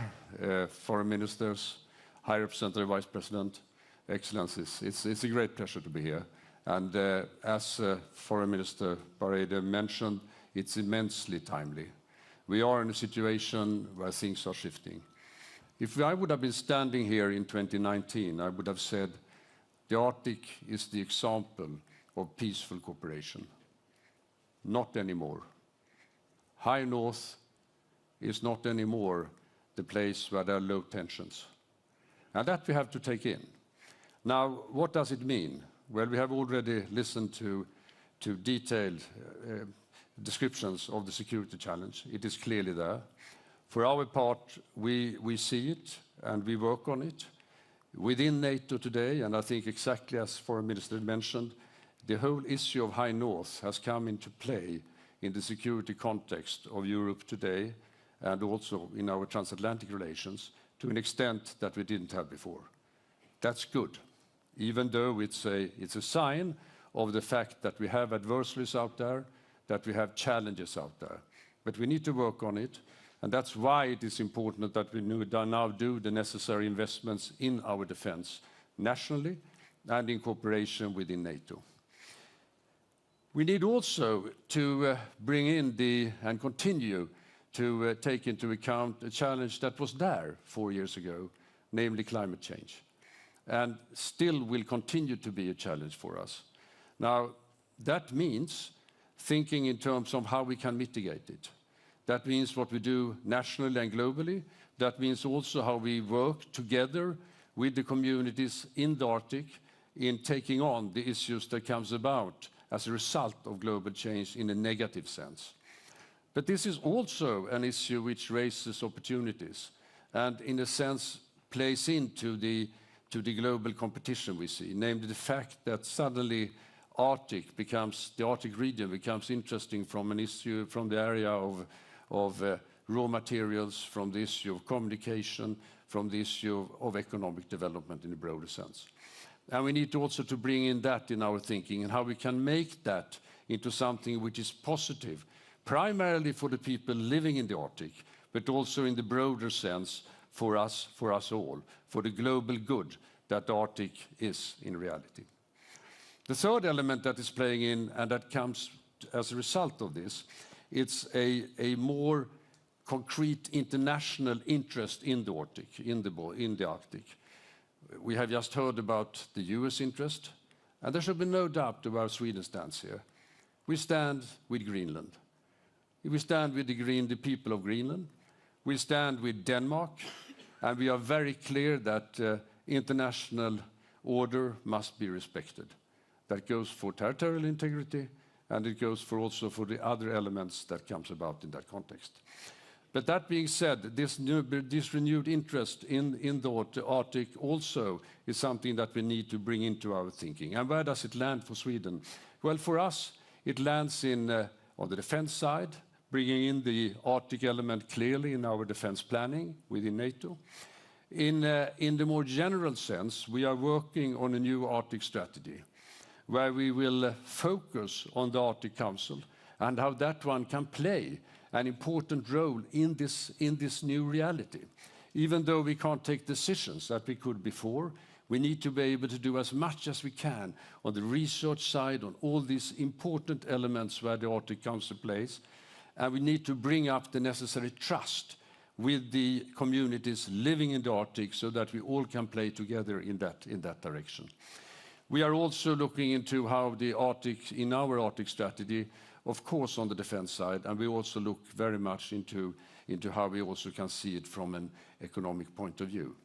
Speaker 12: Foreign Ministers, High Representative Vice President, Excellencies, it's a great pleasure to be here. And as Foreign Minister Eide mentioned, it's immensely timely. We are in a situation where things are shifting. If I would have been standing here in 2019, I would have said the Arctic is the example of peaceful cooperation. Not anymore. High North is not anymore the place where there are low tensions. And that we have to take in. Now, what does it mean? Well, we have already listened to detailed descriptions of the security challenge. It is clearly there. For our part, we see it and we work on it. Within NATO today, and I think exactly as Foreign Minister mentioned, the whole issue of High North has come into play in the security context of Europe today and also in our transatlantic relations to an extent that we didn't have before. That's good, even though it's a sign of the fact that we have adversaries out there, that we have challenges out there. But we need to work on it, and that's why it is important that we now do the necessary investments in our defense, nationally and in cooperation within NATO. We need also to bring in and continue to take into account a challenge that was there 4 years ago, namely climate change, and still will continue to be a challenge for us. Now, that means thinking in terms of how we can mitigate it. That means what we do nationally and globally. That means also how we work together with the communities in the Arctic in taking on the issues that comes about as a result of global change in a negative sense. But this is also an issue which raises opportunities and in a sense plays into the global competition we see, namely the fact that suddenly the Arctic region becomes interesting from an issue from the area of raw materials, from the issue of communication, from the issue of economic development in a broader sense. And we need also to bring in that in our thinking and how we can make that into something which is positive, primarily for the people living in the Arctic, but also in the broader sense for us all, for the global good that the Arctic is in reality. The third element that is playing in, and that comes as a result of this, it's a more concrete international interest in the Arctic, in the Arctic. We have just heard about the US interest, and there should be no doubt about Sweden's stance here. We stand with Greenland. We stand with the people of Greenland. We stand with Denmark, and we are very clear that international order must be respected. That goes for territorial integrity, and it goes also for the other elements that comes about in that context. But that being said, this renewed interest in the Arctic also is something that we need to bring into our thinking. And where does it land for Sweden? Well, for us, it lands on the defense side, bringing in the Arctic element clearly in our defense planning within NATO. In the more general sense, we are working on a new Arctic strategy, where we will focus on the Arctic Council and how that one can play an important role in this new reality. Even though we can't take decisions that we could before, we need to be able to do as much as we can on the research side, on all these important elements where the Arctic Council plays, and we need to bring up the necessary trust with the communities living in the Arctic so that we all can play together in that direction. We are also looking into how the Arctic, in our Arctic strategy, of course on the defense side, and we also look very much into how we also can see it from an economic point of view.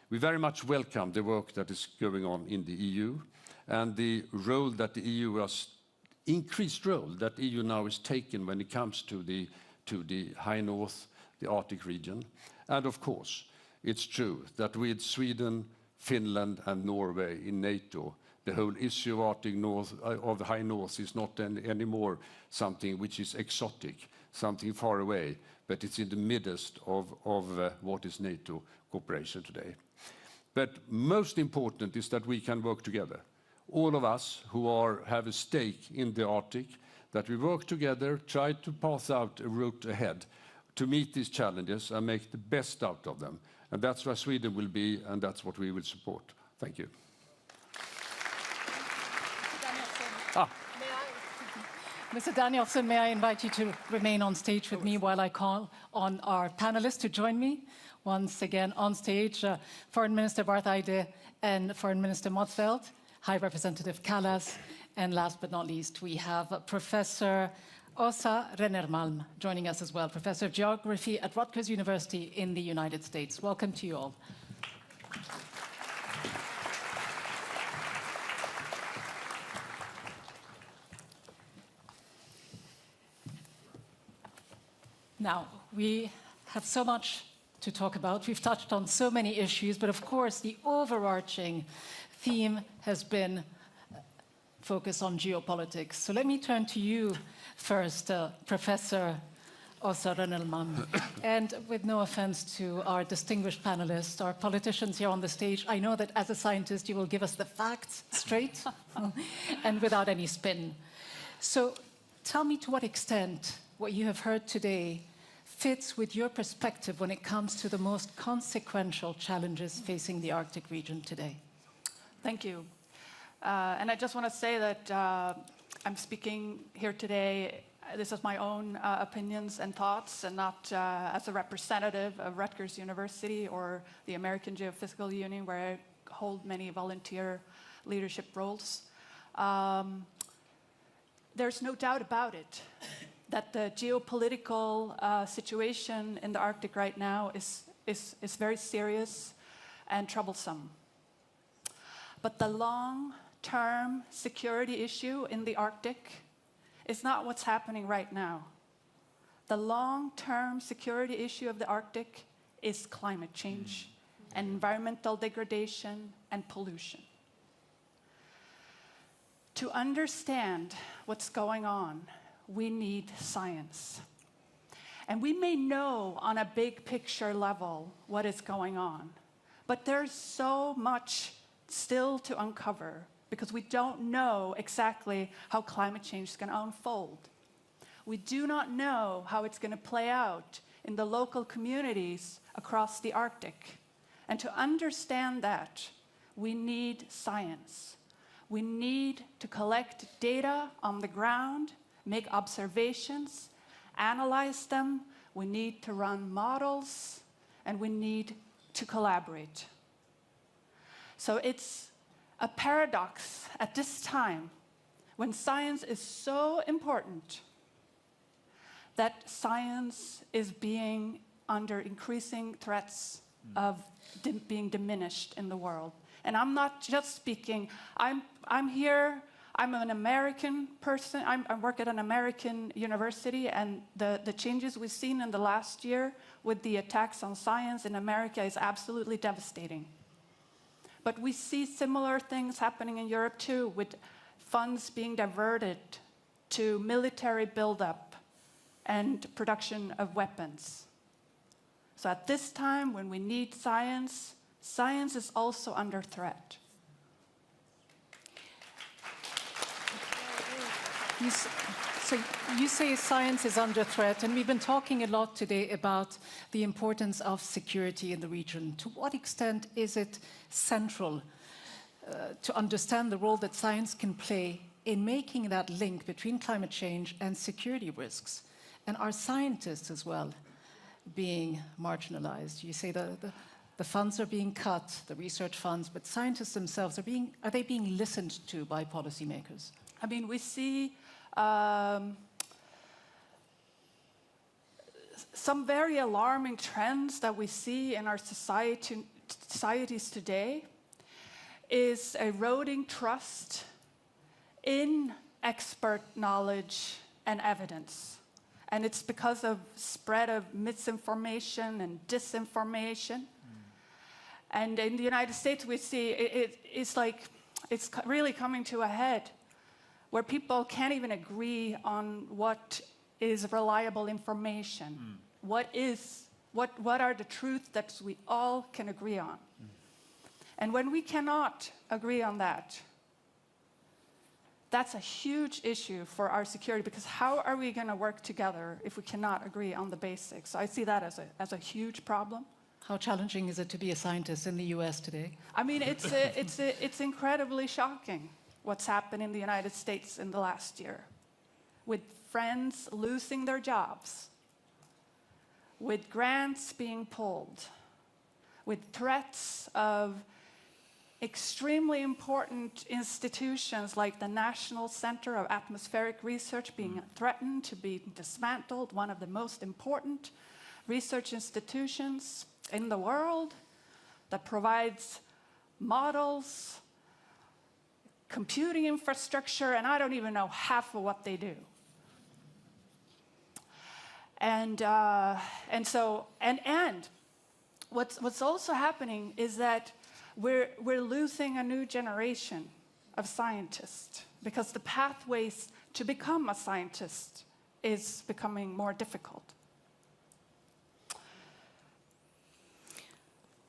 Speaker 12: We very much welcome the work that is going on in the EU and the role that the EU has, increased role that the EU now is taking when it comes to the High North, the Arctic region. And of course, it's true that with Sweden, Finland and Norway in NATO, the whole issue of Arctic North, of the High North, is not anymore something which is exotic, something far away, but it's in the midst of what is NATO cooperation today. But most important is that we can work together. All of us who have a stake in the Arctic, that we work together, try to path out a route ahead to meet these challenges and make the best out of them. And that's where Sweden will be, and that's what we will support. Thank you.
Speaker 7: Mr. Danielsson, may I invite you to remain on stage with me while I call on our panelists to join me? Once again on stage, Foreign Minister Barth Eide and Foreign Minister Motzfeldt, High Representative Kallas, and last but not least, we have Professor Åsa Rennermalm joining us as well, Professor of Geography at Rutgers University in the United States. Welcome to you all. Now, we have so much to talk about. We've touched on so many issues, but of course, the overarching theme has been focus on geopolitics. So let me turn to you first, Professor Åsa Rennermalm. And with no offense to our distinguished panelists, our politicians here on the stage, I know that as a scientist, you will give us the facts straight and without any spin. So tell me to what extent what you have heard today fits with your perspective when it comes to the most consequential challenges facing the Arctic region today.
Speaker 13: Thank you. And I just want to say that I'm speaking here today, this is my own opinions and thoughts, and not as a representative of Rutgers University or the American Geophysical Union, where I hold many volunteer leadership roles. There's no doubt about it that the geopolitical situation in the Arctic right now is very serious and troublesome. But the long-term security issue in the Arctic is not what's happening right now. The long-term security issue of the Arctic is climate change and environmental degradation and pollution. To understand what's going on, we need science. And we may know on a big picture level what is going on, but there's so much still to uncover because we don't know exactly how climate change is going to unfold. We do not know how it's going to play out in the local communities across the Arctic. And to understand that, we need science. We need to collect data on the ground, make observations, analyze them. We need to run models, and we need to collaborate. So it's a paradox at this time when science is so important that science is being under increasing threats of being diminished in the world. And I'm not just speaking, I'm here, I'm an American person, I work at an American university, and the changes we've seen in the last year with the attacks on science in America is absolutely devastating. But we see similar things happening in Europe too, with funds being diverted to military buildup and production of weapons. So at this time, when we need science, science is also under threat.
Speaker 7: So you say science is under threat, and we've been talking a lot today about the importance of security in the region. To what extent is it central to understand the role that science can play in making that link between climate change and security risks? And are scientists as well being marginalized? You say the funds are being cut, the research funds, but scientists themselves, are they being listened to by policymakers?
Speaker 13: I mean, we see some very alarming trends that we see in our societies today is eroding trust in expert knowledge and evidence. And it's because of spread of misinformation and disinformation. And in the United States, we see it's really coming to a head, where people can't even agree on what is reliable information. What are the truths that we all can agree on? And when we cannot agree on that, that's a huge issue for our security, because how are we going to work together if we cannot agree on the basics? So I see that as a huge problem.
Speaker 7: How challenging is it to be a scientist in the US today?
Speaker 13: I mean, it's incredibly shocking what's happened in the United States in the last year, with friends losing their jobs, with grants being pulled, with threats of extremely important institutions like the National Center of Atmospheric Research being threatened to be dismantled, one of the most important research institutions in the world that provides models, computing infrastructure, and I don't even know half of what they do. And what's also happening is that we're losing a new generation of scientists, because the pathways to become a scientist is becoming more difficult.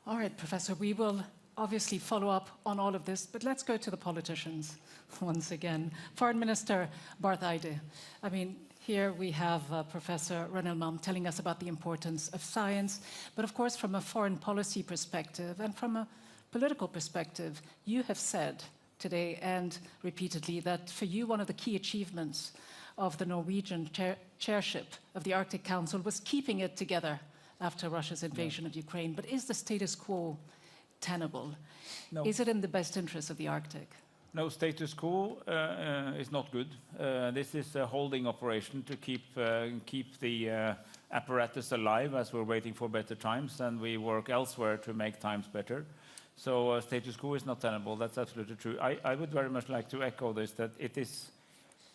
Speaker 7: All right, Professor, we will obviously follow up on all of this, but let's go to the politicians once again. Foreign Minister Barth Eide. I mean, here we have Professor Rennermalm telling us about the importance of science, but of course from a foreign policy perspective and from a political perspective, you have said today and repeatedly that for you one of the key achievements of the Norwegian chairship of the Arctic Council was keeping it together after Russia's invasion of Ukraine. But is the status quo tenable?
Speaker 8: No.
Speaker 7: Is it in the best interest of the Arctic?
Speaker 8: No, status quo is not good. This is a holding operation to keep the apparatus alive as we're waiting for better times, and we work elsewhere to make times better. So status quo is not tenable. That's absolutely true. I would very much like to echo this, that it is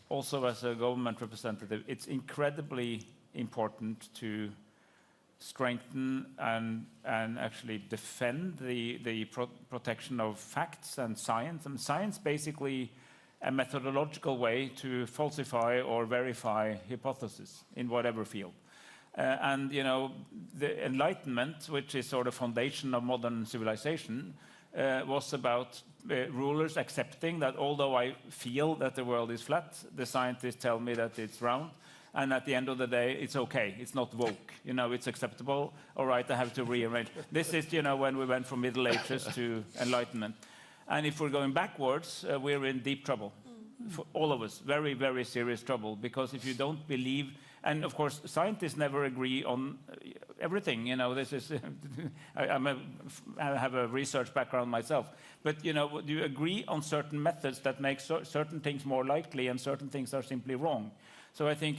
Speaker 8: also, as a government representative, it's incredibly important to strengthen and actually defend the protection of facts and science. And science basically a methodological way to falsify or verify hypotheses in whatever field. And you know, the Enlightenment, which is sort of foundation of modern civilization, was about rulers accepting that although I feel that the world is flat, the scientists tell me that it's round, And at the end of the day, it's okay. It's not woke. You know, it's acceptable. All right, I have to rearrange. This is, you know, when we went from Middle Ages to Enlightenment. And if we're going backwards, we're in deep trouble. For all of us, very, very serious trouble. Because if you don't believe, and of course, scientists never agree on everything. You know, this is, I have a research background myself. But, you know, you agree on certain methods that make certain things more likely and certain things are simply wrong. So I think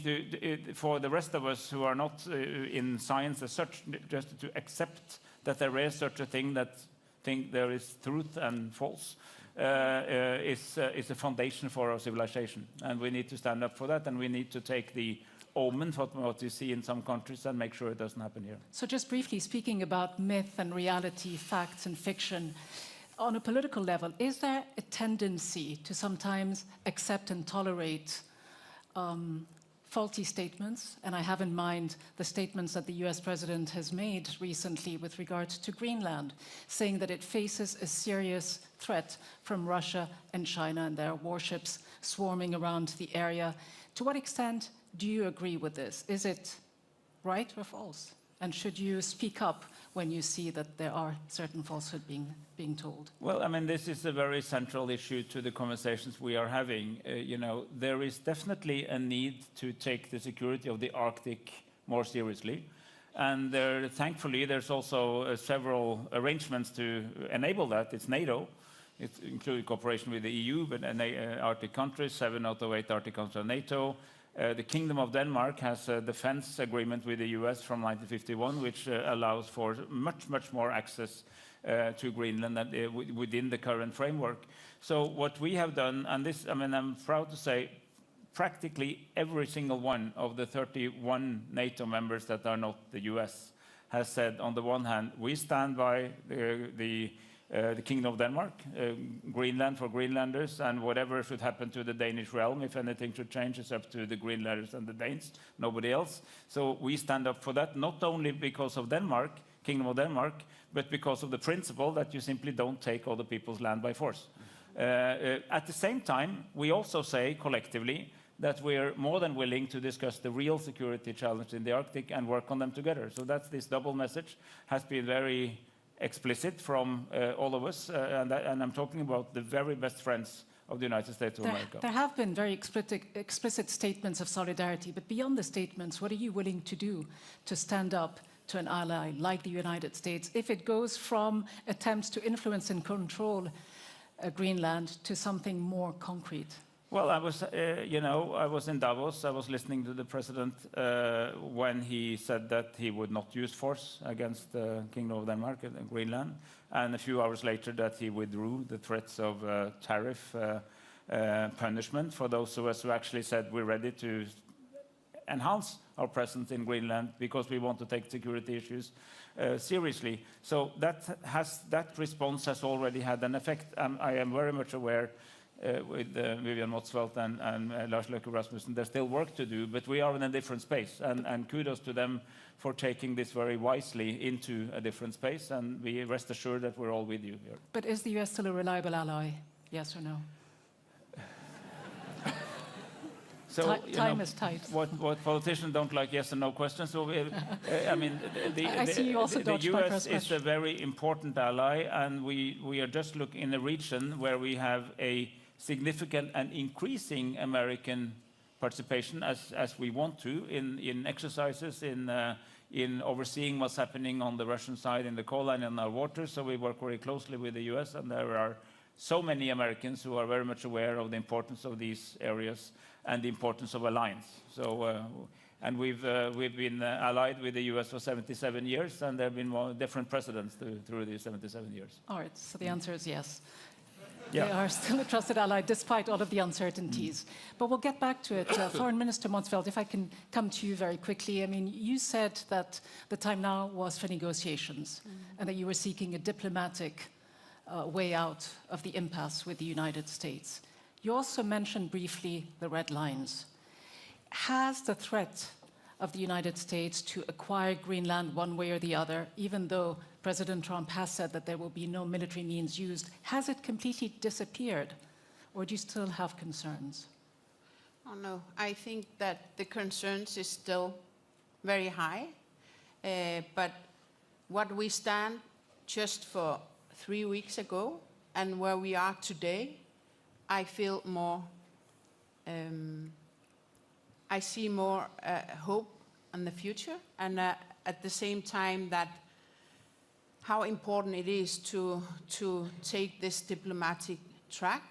Speaker 8: for the rest of us who are not in science as such, just to accept that there is such a thing, that think there is truth and false, is a foundation for our civilization. And we need to stand up for that, and we need to take the omen for what you see in some countries and make sure it doesn't happen here.
Speaker 7: So just briefly, speaking about myth and reality, facts and fiction, on a political level, is there a tendency to sometimes accept and tolerate faulty statements? And I have in mind the statements that the US president has made recently with regard to Greenland, saying that it faces a serious threat from Russia and China and their warships swarming around the area. To what extent do you agree with this? Is it right or false? And should you speak up when you see that there are certain falsehoods being told?
Speaker 8: Well, I mean, this is a very central issue to the conversations we are having. You know, there is definitely a need to take the security of the Arctic more seriously. And thankfully, there's also several arrangements to enable that. It's NATO. It's including cooperation with the EU, but Arctic countries, 7 out of 8 Arctic countries are NATO. The Kingdom of Denmark has a defense agreement with the US from 1951, which allows for much, much more access to Greenland within the current framework. So what we have done, and this, I mean, I'm proud to say, practically every single one of the 31 NATO members that are not the US has said, on the one hand, we stand by the Kingdom of Denmark, Greenland for Greenlanders, and whatever should happen to the Danish realm, if anything should change, it's up to the Greenlanders and the Danes, nobody else. So we stand up for that, not only because of Denmark, Kingdom of Denmark, but because of the principle that you simply don't take other people's land by force. At the same time, we also say collectively that we're more than willing to discuss the real security challenge in the Arctic and work on them together. So that's this double message, has been very explicit from all of us, and I'm talking about the very best friends of the United States of America.
Speaker 7: There have been very explicit statements of solidarity, but beyond the statements, what are you willing to do to stand up to an ally like the United States if it goes from attempts to influence and control Greenland to something more concrete?
Speaker 8: Well, I was in Davos. I was listening to the president when he said that he would not use force against the Kingdom of Denmark and Greenland, and a few hours later that he withdrew the threats of tariff punishment for those of us who actually said we're ready to enhance our presence in Greenland because we want to take security issues seriously. So that response has already had an effect. I am very much aware with Vivian Motzfeldt and Lars Løkke Rasmussen, there's still work to do, but we are in a different space, and kudos to them for taking this very wisely into a different space, and we rest assured that we're all with you here.
Speaker 7: But is the US still a reliable ally, yes or no?
Speaker 8: So,
Speaker 7: time is tight.
Speaker 8: What politicians don't like yes and no questions. So, I mean,
Speaker 7: I see you also
Speaker 8: the US is a very important ally, and we are just looking in a region where we have a significant and increasing American participation, as we want to, in exercises, in overseeing what's happening on the Russian side in the coal line and our waters. So we work very closely with the US, and there are so many Americans who are very much aware of the importance of these areas and the importance of alliance. So, and we've been allied with the US for 77 years, and there have been different presidents through these 77 years.
Speaker 7: All right, so the answer is yes.
Speaker 8: Yeah.
Speaker 7: They are still a trusted ally despite all of the uncertainties. But we'll get back to it. Foreign Minister Motzfeldt, if I can come to you very quickly. I mean, you said that the time now was for negotiations and that you were seeking a diplomatic way out of the impasse with the United States. You also mentioned briefly the red lines. Has the threat of the United States to acquire Greenland one way or the other, even though President Trump has said that there will be no military means used, has it completely disappeared, or do you still have concerns?
Speaker 10: Oh no, I think that the concerns is still very high, but what we stand just for 3 weeks ago and where we are today, I feel more, I see more hope in the future, and at the same time that how important it is to take this diplomatic track.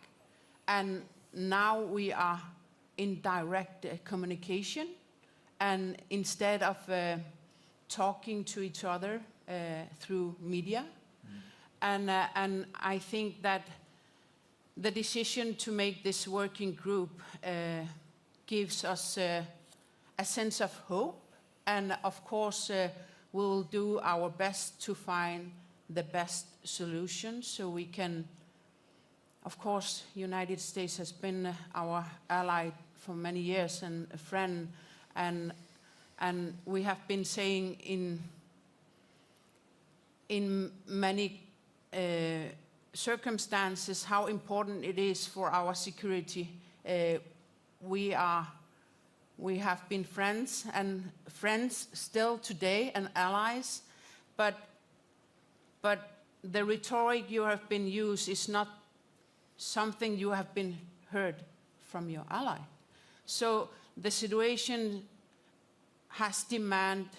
Speaker 10: And now we are in direct communication, and instead of talking to each other through media. And I think that the decision to make this working group gives us a sense of hope, and of course we'll do our best to find the best solution so we can. Of course, United States has been our ally for many years and a friend, and we have been saying in many circumstances how important it is for our security. We have been friends and friends still today and allies, but the rhetoric you have been used is not something you have been heard from your ally. So the situation has demanded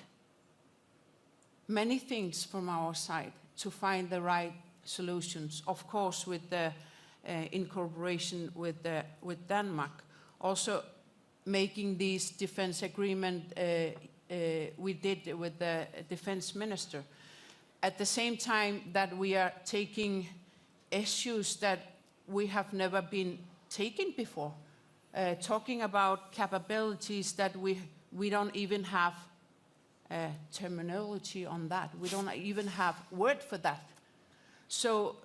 Speaker 10: many things from our side to find the right solutions. Of course, with the in cooperation with Denmark, also making these defense agreement we did with the defense minister. At the same time that we are taking issues that we have never been taken before, talking about capabilities that we don't even have terminology on that. We don't even have word for that. So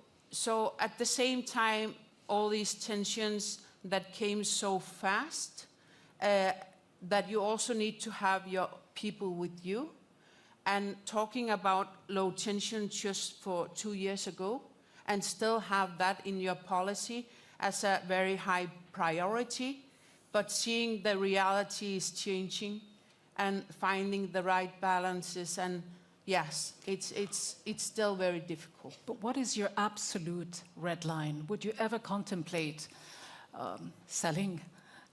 Speaker 10: at the same time, all these tensions that came so fast, that you also need to have your people with you. And talking about low tension just for 2 years ago, and still have that in your policy as a very high priority, but seeing the reality is changing and finding the right balances, and yes, it's still very difficult.
Speaker 7: But what is your absolute red line? Would you ever contemplate selling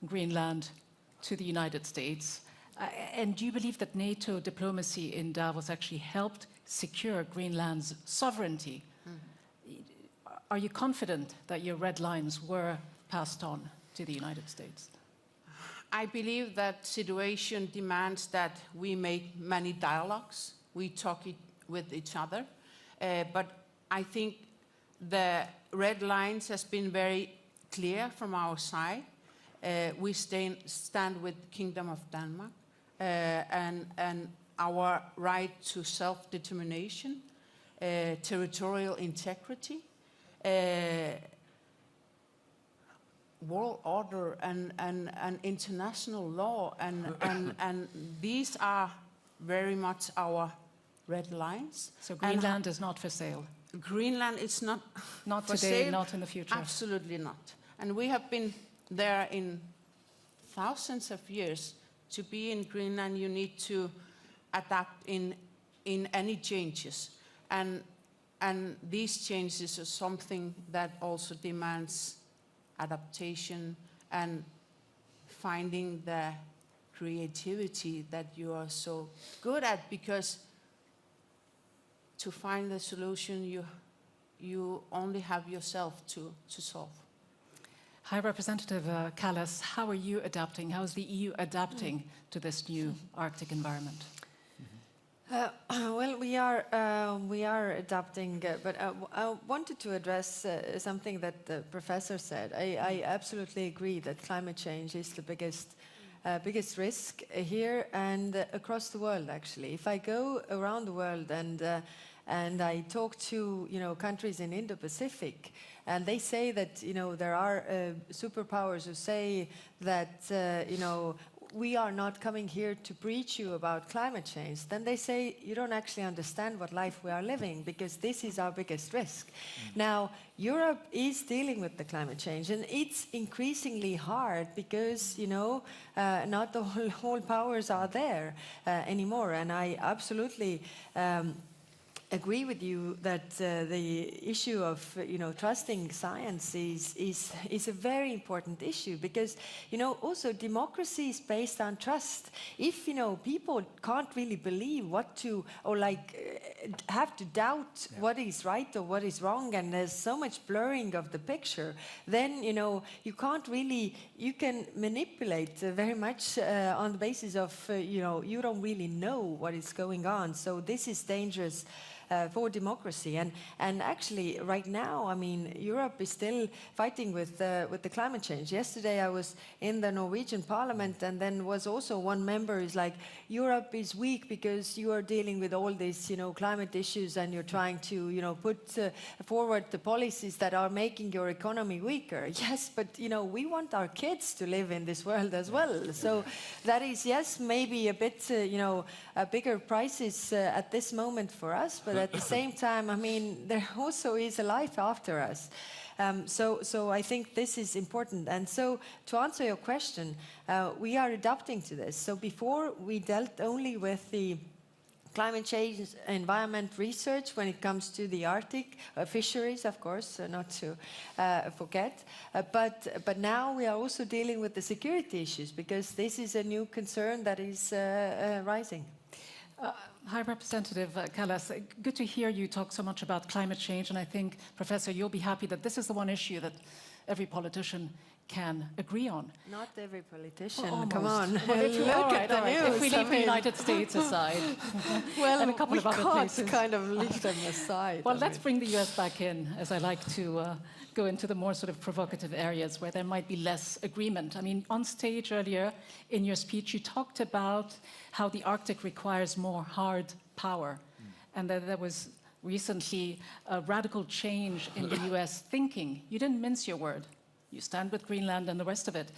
Speaker 7: Greenland to the United States? And do you believe that NATO diplomacy in Davos actually helped secure Greenland's sovereignty? Are you confident that your red lines were passed on to the United States?
Speaker 10: I believe that situation demands that we make many dialogues. We talk with each other. But I think the red lines has been very clear from our side. We stand with Kingdom of Denmark and our right to self-determination, territorial integrity, world order and international law, and these are very much our red lines.
Speaker 7: So Greenland is not for sale?
Speaker 10: Greenland is not
Speaker 7: Not
Speaker 10: for
Speaker 7: today,
Speaker 10: sale.
Speaker 7: not in the future?
Speaker 10: Absolutely not. And we have been there in thousands of years. To be in Greenland, you need to adapt in any changes. And these changes are something that also demands adaptation and finding the creativity that you are so good at, because to find the solution you only have yourself to solve.
Speaker 7: High Representative Kallas, how are you adapting? How is the EU adapting to this new Arctic environment?
Speaker 11: Well, we are adapting, but I wanted to address something that the professor said. I absolutely agree that climate change is the biggest risk here and across the world. Actually, if I go around the world and I talk to countries in Indo-Pacific, and they say that there are superpowers who say that we are not coming here to preach you about climate change, then they say you don't actually understand what life we are living, because this is our biggest risk. Now, Europe is dealing with the climate change, and it's increasingly hard because, you know, not the whole powers are there anymore. And I absolutely agree with you that the issue of trusting science is a very important issue, because also democracy is based on trust. If people can't really believe what to, or have to doubt what is right or what is wrong, and there's so much blurring of the picture, then you can't really, you can manipulate very much on the basis of you don't really know what is going on. So this is dangerous for democracy. And actually, right now, I mean, Europe is still fighting with the climate change. Yesterday, I was in the Norwegian parliament, and then was also one member is like, Europe is weak because you are dealing with all these, climate issues, and you're trying to, put forward the policies that are making your economy weaker. Yes, but, we want our kids to live in this world as well. So that is, yes, maybe a bit, a bigger prices at this moment for us, but at the same time, I mean, there also is a life after us. So I think this is important. And so to answer your question, we are adapting to this. So before, we dealt only with the climate change, environment research when it comes to the Arctic, fisheries, of course, not to forget. But now we are also dealing with the security issues, because this is a new concern that is rising.
Speaker 7: High Representative Kallas, good to hear you talk so much about climate change, and I think, Professor, you'll be happy that this is the one issue that every politician can agree on.
Speaker 11: Not every politician, come on.
Speaker 7: Well, if you
Speaker 11: Look at the news.
Speaker 7: If we leave the United States aside,
Speaker 11: well,
Speaker 7: and a couple of other places.
Speaker 11: We can't kind of leave them aside.
Speaker 7: Well, let's bring the US back in, as I like to go into the more sort of provocative areas where there might be less agreement. I mean, on stage earlier in your speech, you talked about how the Arctic requires more hard power, and that there was recently a radical change in the US thinking. You didn't mince your word. You stand with Greenland and the rest of it.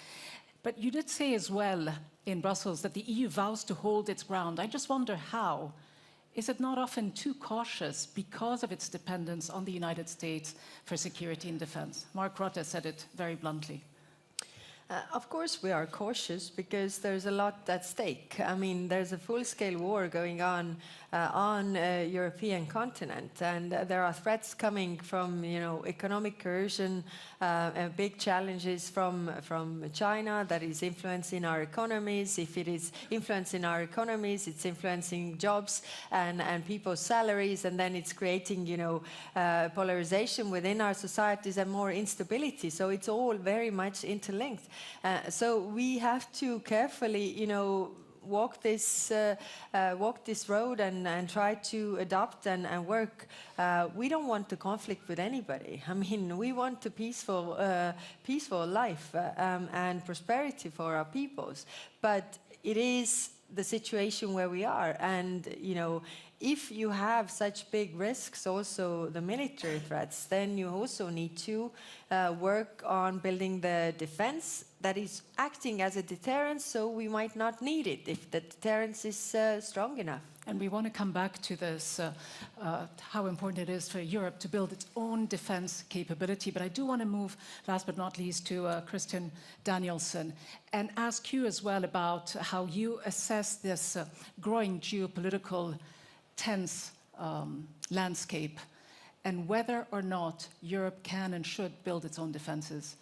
Speaker 7: But you did say as well in Brussels that the EU vows to hold its ground. I just wonder how. Is it not often too cautious because of its dependence on the United States for security and defense? Mark Rutte said it very bluntly.
Speaker 11: Of course we are cautious, because there's a lot at stake. I mean, there's a full-scale war going on European continent, and there are threats coming from, economic coercion, big challenges from China that is influencing our economies. If it is influencing our economies, it's influencing jobs and people's salaries, and then it's creating, polarization within our societies and more instability. So it's all very much interlinked. So we have to carefully, walk this road and try to adopt and work. We don't want the conflict with anybody. I mean, we want a peaceful life and prosperity for our peoples. But it is the situation where we are, and if you have such big risks, also the military threats, then you also need to work on building the defense that is acting as a deterrent, so we might not need it if the deterrence is strong enough.
Speaker 7: And we want to come back to this, how important it is for Europe to build its own defense capability. But I do want to move, last but not least, to Christian Danielsson and ask you as well about how you assess this growing geopolitical tense landscape, and whether or not Europe can and should build its own defenses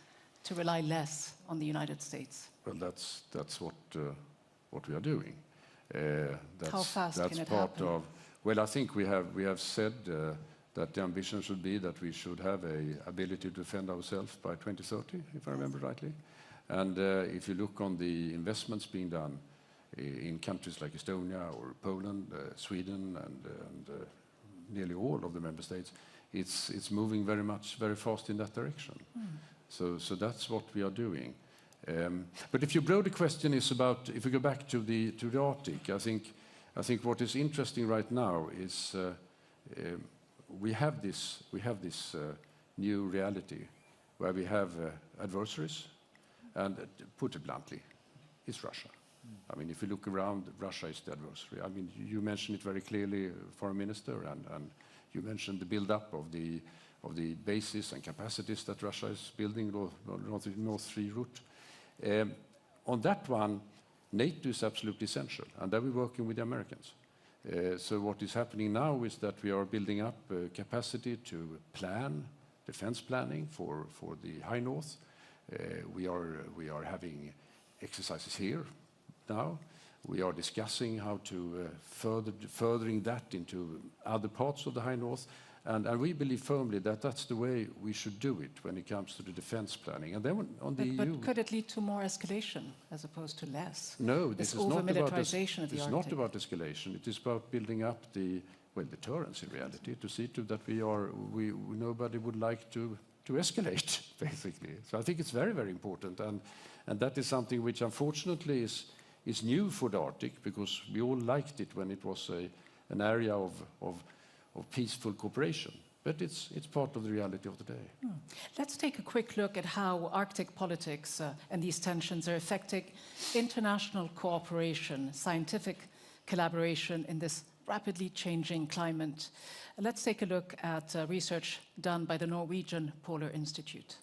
Speaker 7: to rely less on the United States.
Speaker 12: Well, that's what we are doing.
Speaker 7: How fast
Speaker 12: that's
Speaker 7: can it
Speaker 12: part
Speaker 7: happen?
Speaker 12: of. Well, I think we have said that the ambition should be that we should have a ability to defend ourselves by 2030, if I remember rightly. And if you look on the investments being done in countries like Estonia or Poland, Sweden, and nearly all of the member states, it's moving very fast in that direction. So that's what we are doing. But if your broader question is about, if we go back to the Arctic, I think what is interesting right now is we have this new reality where we have adversaries, and put it bluntly, it's Russia. I mean, if you look around, Russia is the adversary. I mean, you mentioned it very clearly, Foreign Minister, and you mentioned the build-up of the bases and capacities that Russia is building on the North Sea route. On that one, NATO is absolutely essential, and there we're working with the Americans. So what is happening now is that we are building up capacity to plan, defense planning for the High North. We are having exercises here now. We are discussing how to furthering that into other parts of the High North. And we believe firmly that that's the way we should do it when it comes to the defense planning. And then on the EU...
Speaker 7: But could it lead to more escalation as opposed to less?
Speaker 12: No, this is not about
Speaker 7: militarization of the Arctic.
Speaker 12: It's not about escalation. It is about building up the deterrence in reality, to see to that nobody would like to escalate, basically. So I think it's very, very important. And that is something which unfortunately is new for the Arctic, because we all liked it when it was an area of peaceful cooperation. But it's part of the reality of the day.
Speaker 7: Let's take a quick look at how Arctic politics and these tensions are affecting international cooperation, scientific collaboration in this rapidly changing climate. Let's take a look at research done by the Norwegian Polar Institute.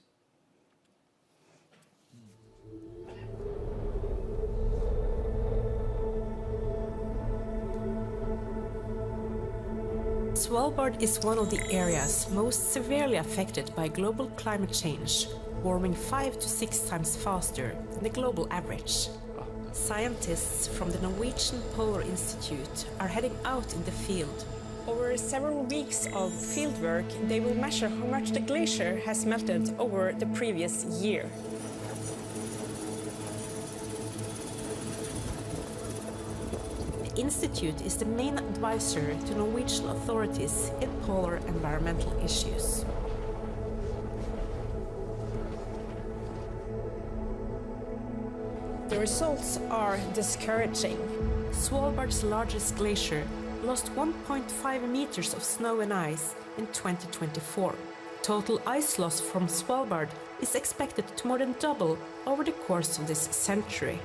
Speaker 14: Svalbard is one of the areas most severely affected by global climate change, warming 5 to 6 times faster than the global average. Scientists from the Norwegian Polar Institute are heading out in the field. Over several weeks of fieldwork, they will measure how much the glacier has melted over the previous year. The Institute is the main advisor to Norwegian authorities in polar environmental issues. The results are discouraging. Svalbard's largest glacier lost 1.5 meters of snow and ice in 2024. Total ice loss from Svalbard is expected to more than double over the course of this century.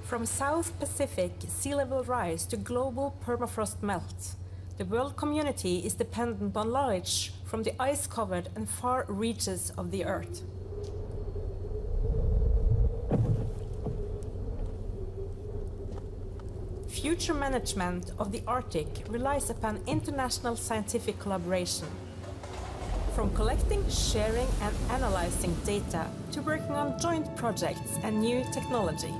Speaker 14: From South Pacific sea level rise to global permafrost melt, the world community is dependent on knowledge from the ice-covered and far reaches of the Earth. Future management of the Arctic relies upon international scientific collaboration. From collecting, sharing and analyzing data to working on joint projects and new technology.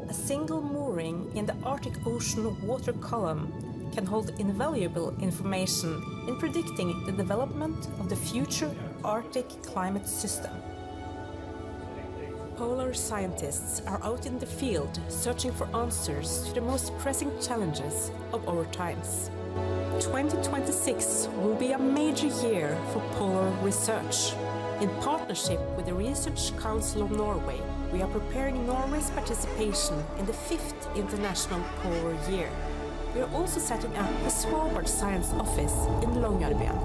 Speaker 14: A single mooring in the Arctic Ocean water column can hold invaluable information in predicting the development of the future Arctic climate system. Polar scientists are out in the field searching for answers to the most pressing challenges of our times. 2026 will be a major year for polar research. In partnership with the Research Council of Norway, we are preparing Norway's participation in the 5th International Polar Year. We are also setting up the Svalbard Science Office in Longyearbyen.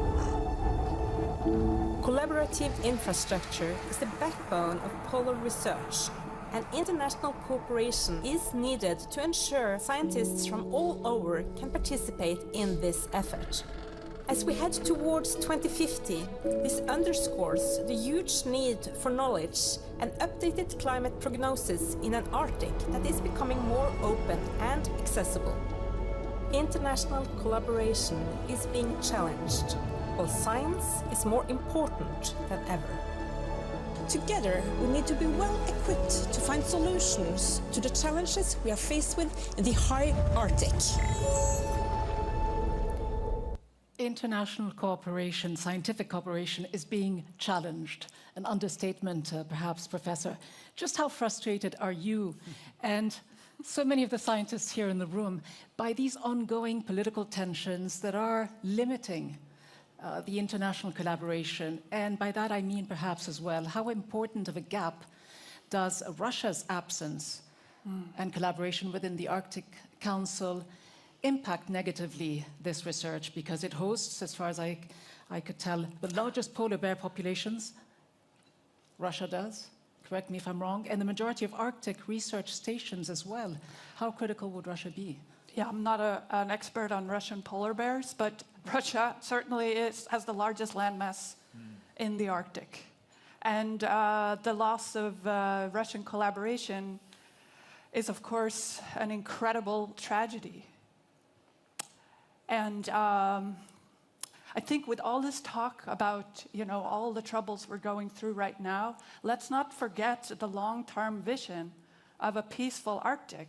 Speaker 14: Collaborative infrastructure is the backbone of polar research, and international cooperation is needed to ensure scientists from all over can participate in this effort. As we head towards 2050, this underscores the huge need for knowledge and updated climate prognosis in an Arctic that is becoming more open and accessible. International collaboration is being challenged, while science is more important than ever. Together, we need to be well equipped to find solutions to the challenges we are faced with in the high Arctic.
Speaker 7: International cooperation, scientific cooperation, is being challenged. An understatement, perhaps, Professor. Just how frustrated are you and so many of the scientists here in the room by these ongoing political tensions that are limiting the international collaboration? And by that I mean perhaps as well, how important of a gap does Russia's absence and collaboration within the Arctic Council impact negatively this research, because it hosts, as far as I I could tell the largest polar bear populations, Russia does, correct me if I'm wrong, and the majority of Arctic research stations as well. How critical would Russia be?
Speaker 13: Yeah, I'm not an expert on Russian polar bears, but Russia certainly has the largest landmass in the Arctic. And the loss of Russian collaboration is, of course, an incredible tragedy. And I think with all this talk about, all the troubles we're going through right now, let's not forget the long-term vision of a peaceful Arctic,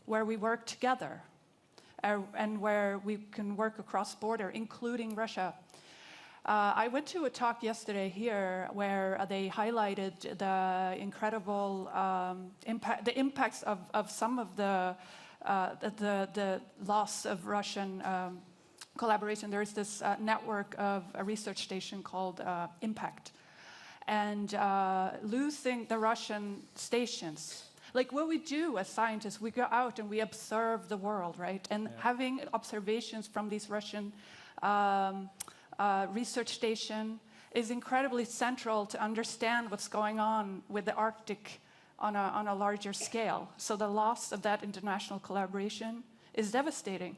Speaker 13: where we work together and where we can work across border, including Russia. I went to a talk yesterday here where they highlighted the incredible impacts of some of the loss of Russian collaboration. There's this network of a research station called Impact. And losing the Russian stations, like what we do as scientists, we go out and we observe the world, right? And having observations from these Russian research station is incredibly central to understand what's going on with the Arctic on a larger scale. So the loss of that international collaboration is devastating.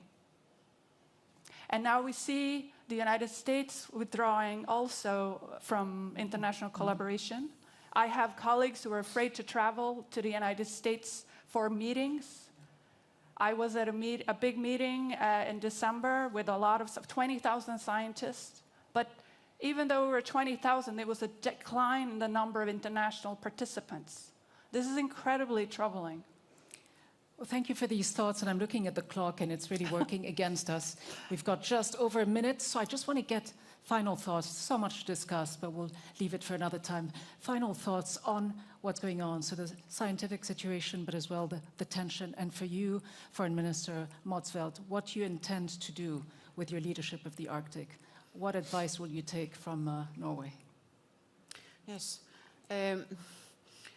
Speaker 13: And now we see the United States withdrawing also from international collaboration. I have colleagues who are afraid to travel to the United States for meetings. I was at a big meeting in December with a lot of 20,000 scientists. But even though we were 20,000, there was a decline in the number of international participants. This is incredibly troubling.
Speaker 7: Well, thank you for these thoughts, and I'm looking at the clock, and it's really working against us. We've got just over a minute, so I just want to get final thoughts. So much to discuss, but we'll leave it for another time. Final thoughts on what's going on, so the scientific situation, but as well the tension. And for you, Foreign Minister Motzfeldt, what you intend to do with your leadership of the Arctic? What advice will you take from Norway?
Speaker 10: Yes.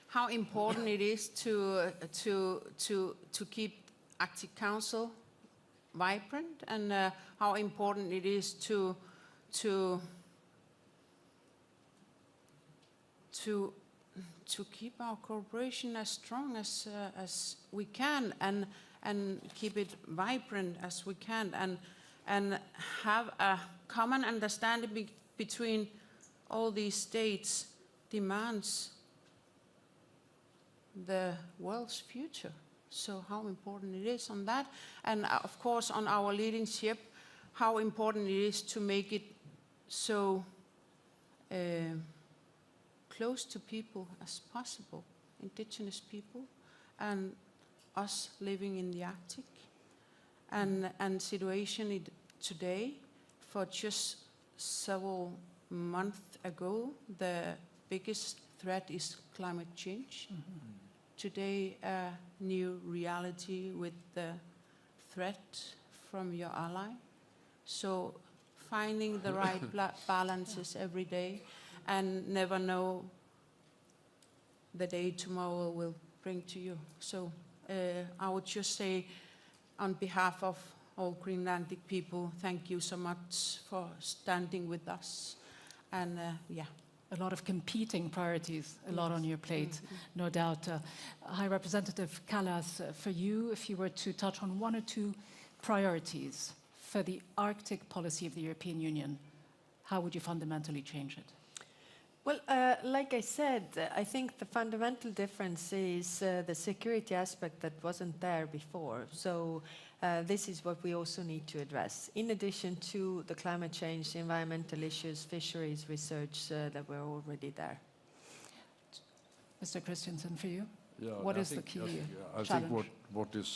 Speaker 10: How important it is to keep Arctic Council vibrant, and how important it is to keep our cooperation as strong as we can, and keep it vibrant as we can, and have a common understanding between all these states demands the world's future. So how important it is on that, and of course on our leadership, how important it is to make it so close to people as possible, indigenous people, and us living in the Arctic. And situation today, for just several months ago, the biggest threat is climate change. Today, a new reality with the threat from your ally. So finding the right balances every day, and never know the day tomorrow will bring to you. So I would just say, on behalf of all Greenlandic people, thank you so much for standing with us. And yeah.
Speaker 7: A lot of competing priorities, a lot on your plate, no doubt. High Representative Kallas, for you, if you were to touch on one or two priorities for the Arctic policy of the European Union, how would you fundamentally change it?
Speaker 11: Well, like I said, I think the fundamental difference is the security aspect that wasn't there before. So this is what we also need to address, in addition to the climate change, environmental issues, fisheries research that were already there.
Speaker 7: Mr. Christensen, for you?
Speaker 12: Yeah,
Speaker 7: what is the key
Speaker 12: I
Speaker 7: challenge?
Speaker 12: think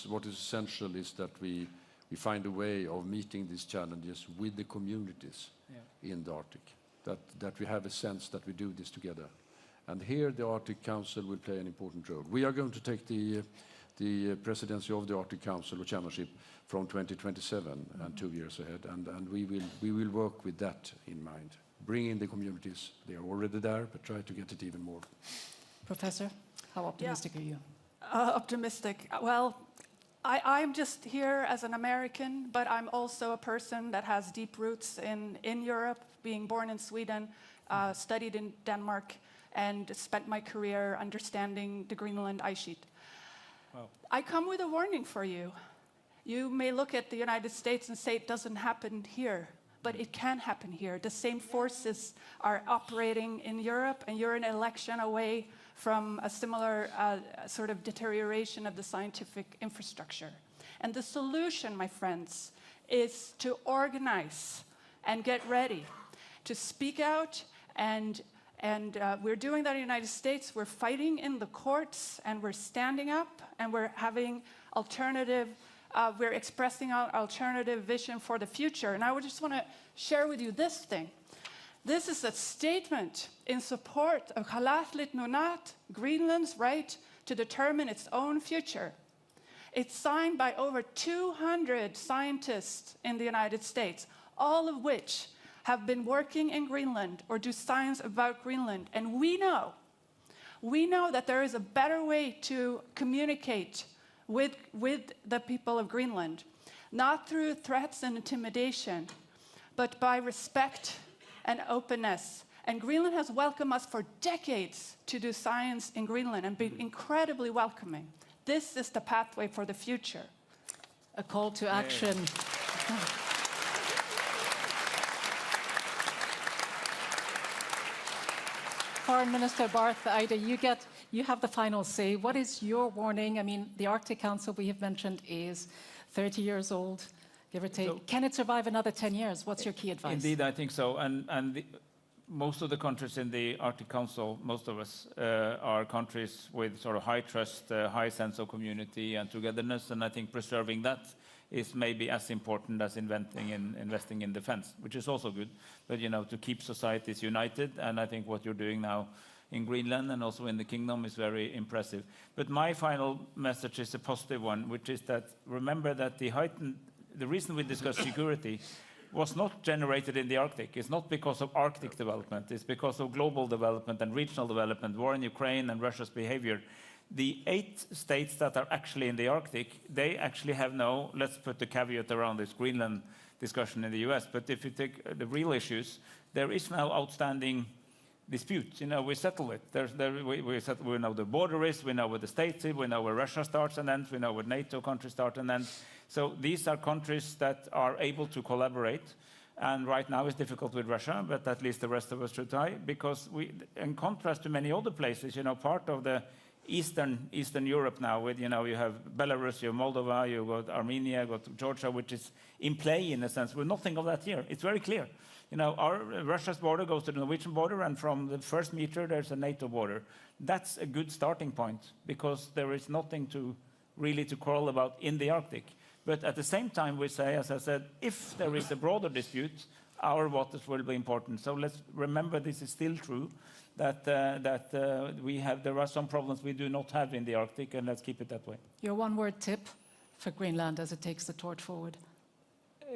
Speaker 12: what is essential is that we find a way of meeting these challenges with the communities in the Arctic. That we have a sense that we do this together. And here the Arctic Council will play an important role. We are going to take the presidency of the Arctic Council or chairmanship from 2027 and 2 years ahead, and we will work with that in mind. Bring in the communities, they are already there, but try to get it even more.
Speaker 7: Professor, how optimistic are you?
Speaker 13: Optimistic. Well, I'm just here as an American, but I'm also a person that has deep roots in Europe, being born in Sweden, studied in Denmark, and spent my career understanding the Greenland ice sheet.
Speaker 8: Wow.
Speaker 13: I come with a warning for you. You may look at the United States and say it doesn't happen here, but it can happen here. The same forces are operating in Europe, and you're an election away from a similar sort of deterioration of the scientific infrastructure. And the solution, my friends, is to organize and get ready, to speak out, and we're doing that in the United States. We're fighting in the courts, and we're standing up, and we're having alternative, we're expressing our alternative vision for the future. And I would just want to share with you this thing. This is a statement in support of Kalaallit Nunaat, Greenland's right to determine its own future. It's signed by over 200 scientists in the United States, all of which have been working in Greenland or do science about Greenland. And we know that there is a better way to communicate with the people of Greenland, not through threats and intimidation, but by respect and openness. And Greenland has welcomed us for decades to do science in Greenland and been incredibly welcoming. This is the pathway for the future.
Speaker 7: A call to action. Foreign Minister Barth, Eide, you have the final say. What is your warning? I mean, the Arctic Council we have mentioned is 30 years old, give or take. Can it survive another 10 years? What's your key advice?
Speaker 8: Indeed, I think so. And most of the countries in the Arctic Council, most of us, are countries with sort of high trust, high sense of community and togetherness. And I think preserving that is maybe as important as investing in defense, which is also good. But, you know, to keep societies united, and I think what you're doing now in Greenland and also in the Kingdom is very impressive. But my final message is a positive one, which is that remember that the reason we discuss security was not generated in the Arctic. It's not because of Arctic development. It's because of global development and regional development, war in Ukraine and Russia's behavior. The 8 states that are actually in the Arctic, they actually have no, let's put the caveat around this Greenland discussion in the US, but if you take the real issues, there is now outstanding disputes. You know, we settle it. We know the border is, we know where the states is, we know where Russia starts and ends, we know where NATO countries start and ends. So these are countries that are able to collaborate. And right now it's difficult with Russia, but at least the rest of us should try, because we, in contrast to many other places, you know, part of the Eastern Europe now, with, you know, you have Belarus, you have Moldova, you got Armenia, you got Georgia, which is in play in a sense. We're nothing of that here. It's very clear. You know, Russia's border goes to the Norwegian border, and from the first meter, there's a NATO border. That's a good starting point, because there is nothing to really to quarrel about in the Arctic. But at the same time, we say, as I said, if there is a broader dispute, our waters will be important. So let's remember this is still true, that there are some problems we do not have in the Arctic, and let's keep it that way.
Speaker 7: Your one-word tip for Greenland as it takes the torch forward?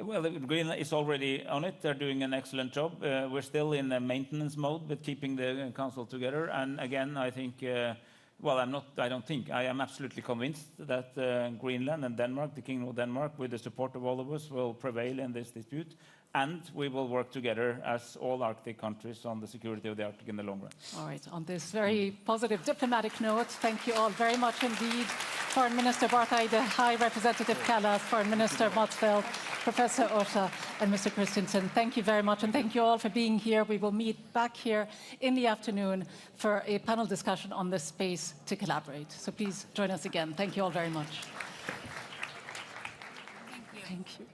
Speaker 8: Well, Greenland is already on it. They're doing an excellent job. We're still in a maintenance mode, but keeping the council together. And again, I think, I am absolutely convinced that Greenland and Denmark, the Kingdom of Denmark, with the support of all of us, will prevail in this dispute. And we will work together as all Arctic countries on the security of the Arctic in the long run.
Speaker 7: All right, on this very positive diplomatic note, thank you all very much indeed. Foreign Minister Barth Eide, High Representative Kallas, Foreign Minister Motzfeldt, Professor Åsa, and Mr. Christensen, thank you very much, and thank you all for being here. We will meet back here in the afternoon for a panel discussion on this space to collaborate. So please join us again. Thank you all very much.
Speaker 15: Thank you.
Speaker 7: Thank you.